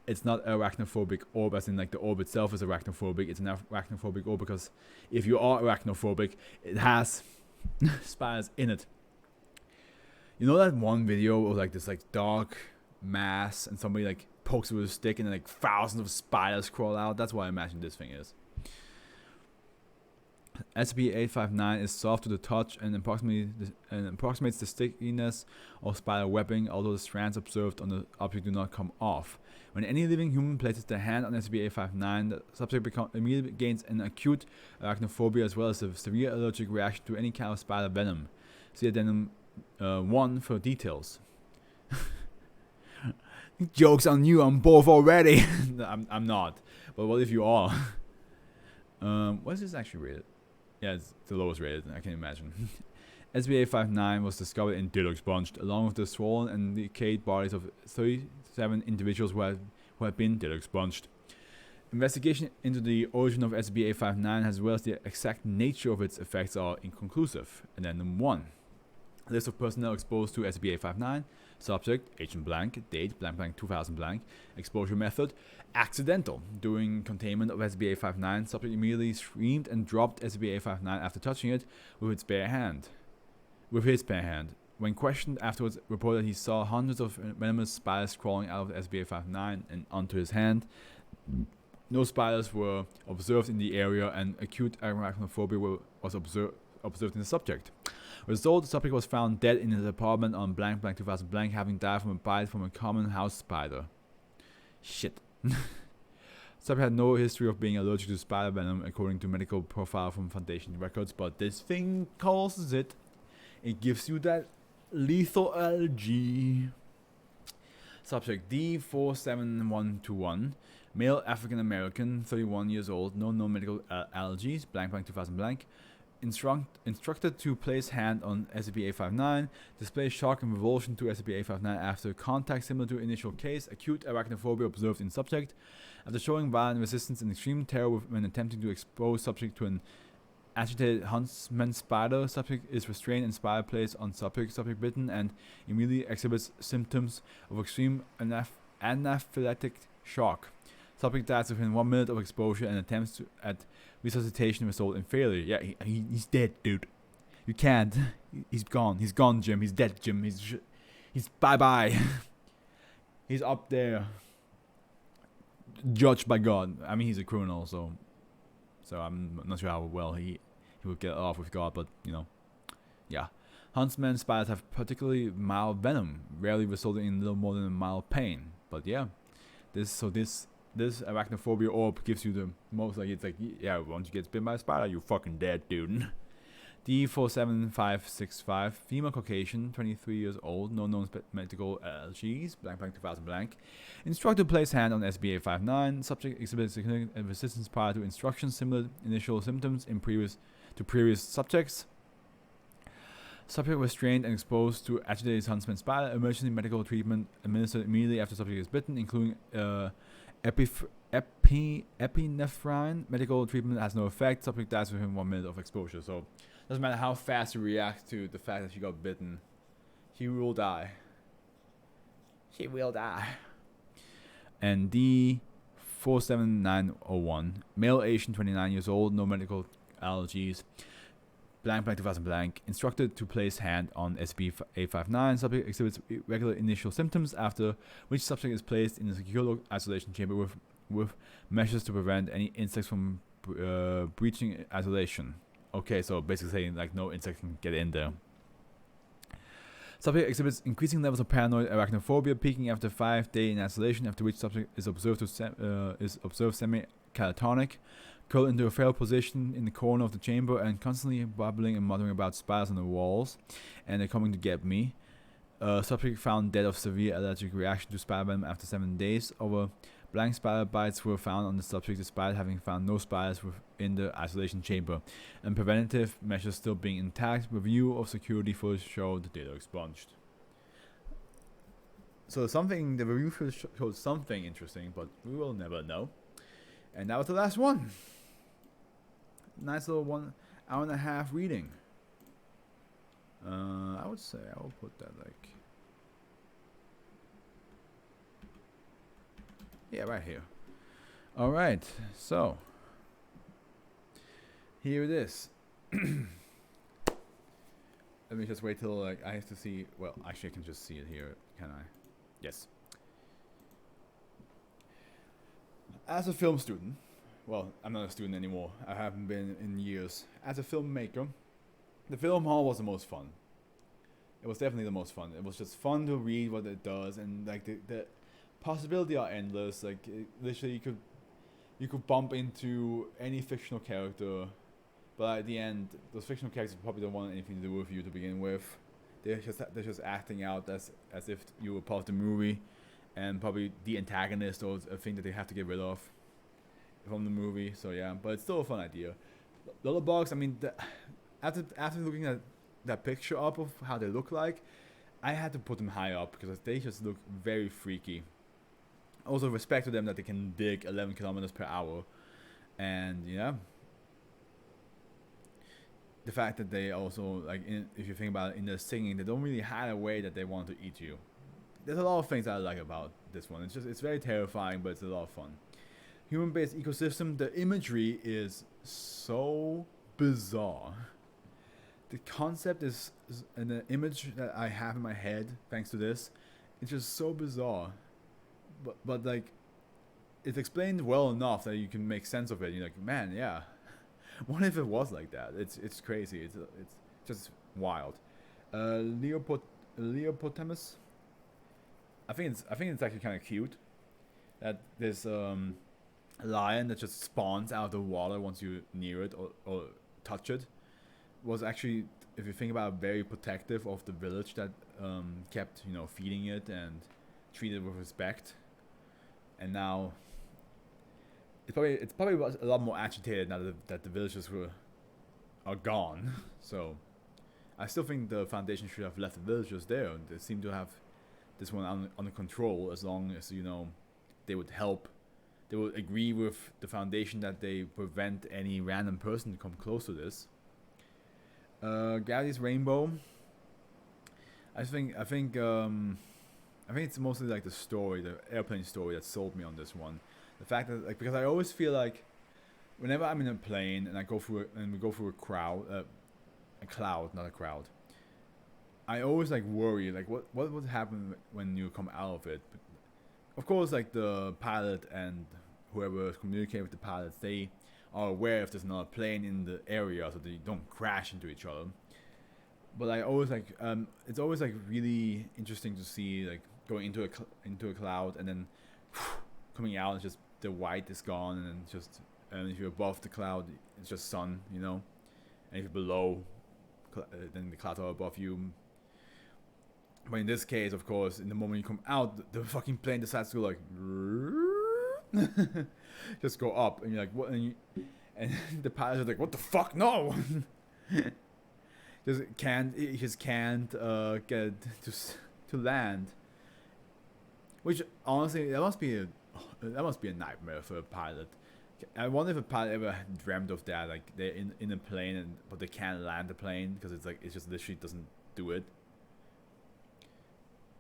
it's not arachnophobic orb as in like the orb itself is arachnophobic. It's an arachnophobic orb because if you are arachnophobic, it has spiders in it. You know that one video of like this like dark mass and somebody like pokes it with a stick and then like thousands of spiders crawl out? That's what I imagine this thing is. SCP-859 is soft to the touch and approximates the stickiness of spider webbing, although the strands observed on the object do not come off. When any living human places their hand on SCP-859, the subject immediately gains an acute arachnophobia as well as a severe allergic reaction to any kind of spider venom. See Addendum 1 for details. Joke's on you, I'm bored already. I'm not. But what if you are? What is this actually rated? Yeah, it's the lowest rated, I can imagine. SCP-859 was discovered in Dillo Expunged, along with the swollen and decayed bodies of 37 individuals who had been Dillo Expunged. Investigation into the origin of SCP-859 as well as the exact nature of its effects are inconclusive. Addendum 1. List of personnel exposed to SCP-859. Subject, Agent Blank, date, blank blank 2000 blank, exposure method, accidental. During containment of SCP-859, subject immediately screamed and dropped SCP-859 after touching it with his bare hand. When questioned afterwards, reported he saw hundreds of venomous spiders crawling out of SCP-859 and onto his hand. No spiders were observed in the area and acute arachnophobia was observed in the subject. Result, the subject was found dead in his apartment on blank blank 2000 blank, having died from a bite from a common house spider. Shit. Subject had no history of being allergic to spider venom according to medical profile from Foundation records, but this thing causes it. It gives you that lethal allergy. Subject D47121, male African American, 31 years old, no known medical allergies, blank blank 2000 blank. Instructed to place hand on SCP-859, display shock and revulsion to SCP-859 after contact similar to initial case, acute arachnophobia observed in subject. After showing violent resistance and extreme terror when attempting to expose subject to an agitated huntsman spider, subject is restrained and spider placed on subject bitten and immediately exhibits symptoms of extreme anaphylactic shock. Subject dies within 1 minute of exposure and attempts at resuscitation result in failure. Yeah, he's dead, dude. You can't. He's gone. He's gone, Jim. He's dead, Jim. He's bye-bye. He's up there. Judged by God. I mean, he's a criminal, so I'm not sure how well he would get off with God, but, you know, yeah. Huntsman spiders have particularly mild venom, rarely resulting in little more than a mild pain. But yeah, this arachnophobia orb gives you the most, like, it's like, yeah, once you get bitten by a spider, you're fucking dead, dude. D47565, female Caucasian, 23 years old, no known medical allergies, blank blank 2000 blank. Instructed to place hand on SCP-859. Subject exhibits significant resistance prior to instructions, similar initial symptoms in previous subjects. Subject was restrained and exposed to agitated huntsman spider. Emergency medical treatment administered immediately after subject is bitten, including epinephrine. Medical treatment has no effect. Subject dies within 1 minute of exposure. So, doesn't matter how fast you react to the fact that she got bitten, he will die. She will die. And D47901, male Asian, 29 years old, no medical allergies, blank blank 2000 blank. Instructed to place hand on SCP-859. Subject exhibits regular initial symptoms, after which subject is placed in a secure isolation chamber with measures to prevent any insects from breaching isolation. Okay, so basically saying like no insect can get in there. Subject exhibits increasing levels of paranoid arachnophobia, peaking after 5 days in isolation, after which subject is observed semi-catatonic, curled into a fetal position in the corner of the chamber and constantly babbling and muttering about spiders on the walls, and they're coming to get me. Subject found dead of severe allergic reaction to spider venom after 7 days. Over blank spider bites were found on the subject despite having found no spiders within the isolation chamber, and preventative measures still being intact. Review of security footage showed the data expunged. So the review showed something interesting, but we will never know. And that was the last one. Nice little 1 hour and a half reading. I would say I will put that like Yeah, right here. All right, so here it is. Let me just wait till like I have to see. Well, actually, I can just see it here. Can I? Yes. As a film student, well, I'm not a student anymore. I haven't been in years. As a filmmaker, the film hall was the most fun. It was definitely the most fun. It was just fun to read what it does, and like the possibility are endless. Like literally, you could bump into any fictional character, but at the end, those fictional characters probably don't want anything to do with you to begin with. They're just acting out as if you were part of the movie, and probably the antagonist or a thing that they have to get rid of from the movie. So yeah, but it's still a fun idea. Lullabogs, I mean, after looking at that picture up of how they look like, I had to put them high up because they just look very freaky. Also, respect to them that they can dig 11 kilometers per hour, and yeah, the fact that they also like, if you think about it, in their singing, they don't really hide away that they want to eat you. There's a lot of things I like about this one. It's very terrifying, but it's a lot of fun. Human-based ecosystem. The imagery is so bizarre. The concept is and the image that I have in my head, thanks to this, it's just so bizarre. But like, it's explained well enough that you can make sense of it. You're like, man, yeah. What if it was like that? It's crazy. It's just wild. Leopotamus. I think it's actually kind of cute. That this lion that just spawns out of the water once you near it or touch it was actually, if you think about it, very protective of the village that kept feeding it and treated it with respect. And now it's probably a lot more agitated now that the villagers are gone. So I still think the foundation should have left the villagers there. They seem to have this one under control, as long as they would help. They would agree with the foundation that they prevent any random person to come close to this. Gavity's Rainbow. I think it's mostly like the story, the airplane story, that sold me on this one. The fact that, like, because I always feel like whenever I'm in a plane and we go through a cloud, not a crowd, I always like worry, like what would happen when you come out of it. But of course, like the pilot and whoever communicates with the pilots, they are aware if there's another plane in the area, so they don't crash into each other. But I always like it's always like really interesting to see like going into a cloud and then coming out, and just the white is gone, and then and if you're above the cloud, it's just sun, and if you're below, then the clouds are above you. But in this case, of course, in the moment you come out, the fucking plane decides to go like just go up, and you're like, what? And the pilots are like, what the fuck? No. Just can't get to land. Which honestly, that must be a nightmare for a pilot. I wonder if a pilot ever dreamt of that, like they're in a plane but they can't land the plane because it just literally doesn't do it.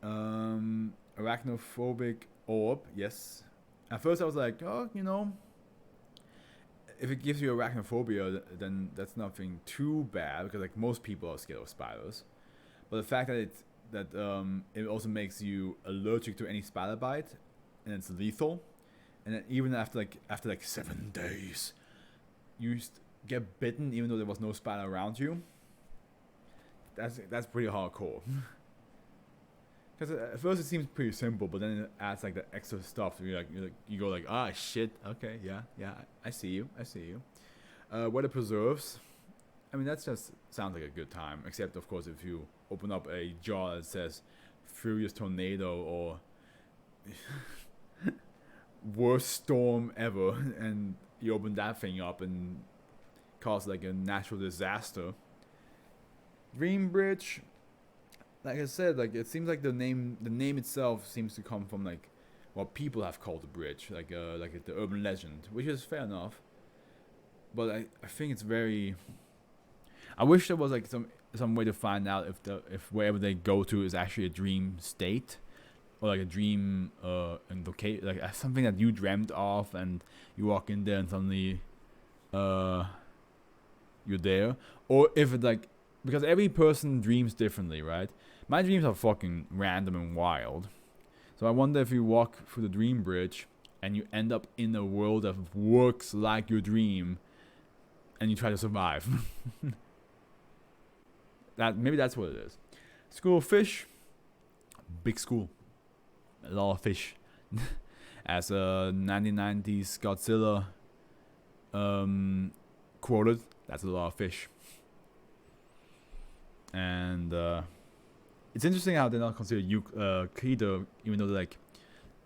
Arachnophobic orb, yes. At first I was like, oh, if it gives you arachnophobia, then that's nothing too bad, because like most people are scared of spiders. But the fact that it also makes you allergic to any spider bite, and it's lethal, and then even after 7 days, you get bitten even though there was no spider around you. That's pretty hardcore. Because at first it seems pretty simple, but then it adds like the extra stuff. You go like, ah, shit. Okay, yeah, I see you. Weather preserves. I mean, that just sounds like a good time. Except of course, if you open up a jar that says "Furious Tornado" or "Worst Storm Ever," and you open that thing up and cause like a natural disaster. Dream Bridge. Like I said, like it seems like the name itself seems to come from like what people have called the bridge, like the urban legend, which is fair enough. But I think it's very. I wish there was like some way to find out if wherever they go to is actually a dream state, or like a dream like something that you dreamt of, and you walk in there and suddenly you're there, or if it's like, because every person dreams differently, right? My dreams are fucking random and wild. So I wonder if you walk through the dream bridge and you end up in a world that works like your dream, and you try to survive. Maybe that's what it is. School of Fish, big school, a lot of fish. As a 1990s Godzilla quoted, that's a lot of fish. And it's interesting how they're not considered Keto, even though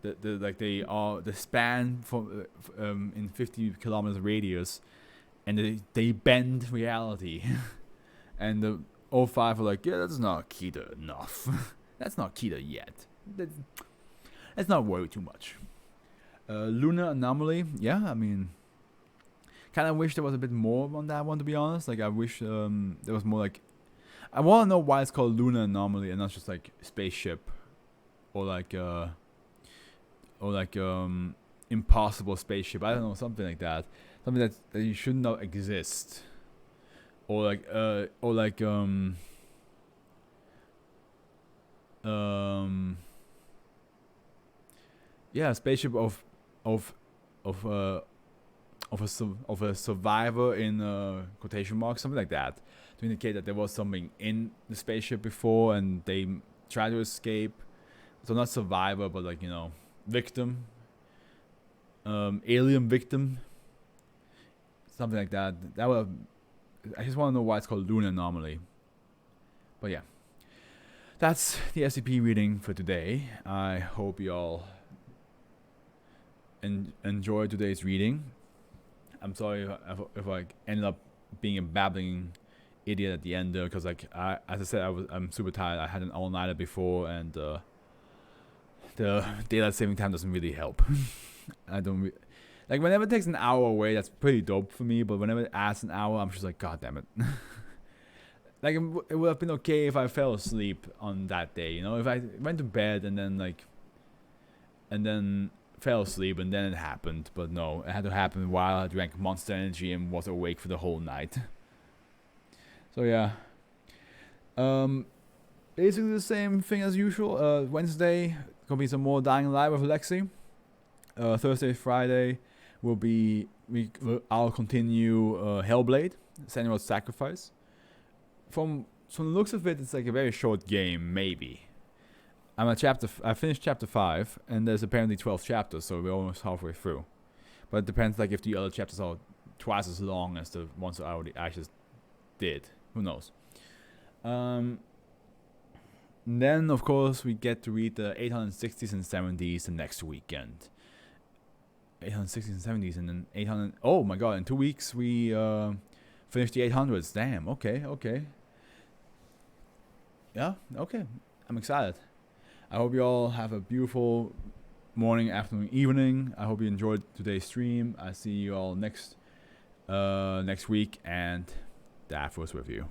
the span from in 50 kilometers radius, and they bend reality. And the O5 are like, yeah, that's not Keto enough. That's not Keto yet. Let's not worry too much. Lunar Anomaly, yeah, I mean, kind of wish there was a bit more on that one, to be honest. Like, I wish there was more, like, I want to know why it's called Lunar Anomaly and not just like spaceship, or like impossible spaceship. I don't know, something like that. Something that you should not exist. Or like yeah, spaceship of a survivor in quotation marks, something like that, to indicate that there was something in the spaceship before and they tried to escape. So not survivor, but like, you know, victim, alien victim, something like that. I just want to know why it's called Lunar Anomaly. But yeah, that's the SCP reading for today. I hope y'all enjoy today's reading. I'm sorry if I ended up being a babbling idiot at the end there, because like as I said, I'm super tired. I had an all-nighter before, and the daylight saving time doesn't really help. I don't like, whenever it takes an hour away, that's pretty dope for me. But whenever it adds an hour, I'm just like, God damn it. Like, it would have been okay if I fell asleep on that day, you know, if I went to bed and then fell asleep and then it happened. But no, it had to happen while I drank Monster Energy and was awake for the whole night. So yeah, basically the same thing as usual. Wednesday gonna be some more Dying Light with Lexi. Thursday, Friday I'll continue Hellblade, Senua's Sacrifice. From the looks of it, it's like a very short game, maybe. I finished chapter 5, and there's apparently 12 chapters, so we're almost halfway through. But it depends, like, if the other chapters are twice as long as the ones that I just did. Who knows? Then, of course, we get to read the 860s and 70s the next weekend. 860s and 70s, and then 800... Oh my god, in 2 weeks we finish the 800s. Damn, okay. Yeah, okay. I'm excited. I hope you all have a beautiful morning, afternoon, evening. I hope you enjoyed today's stream. I see you all next week, and the Afro's with you.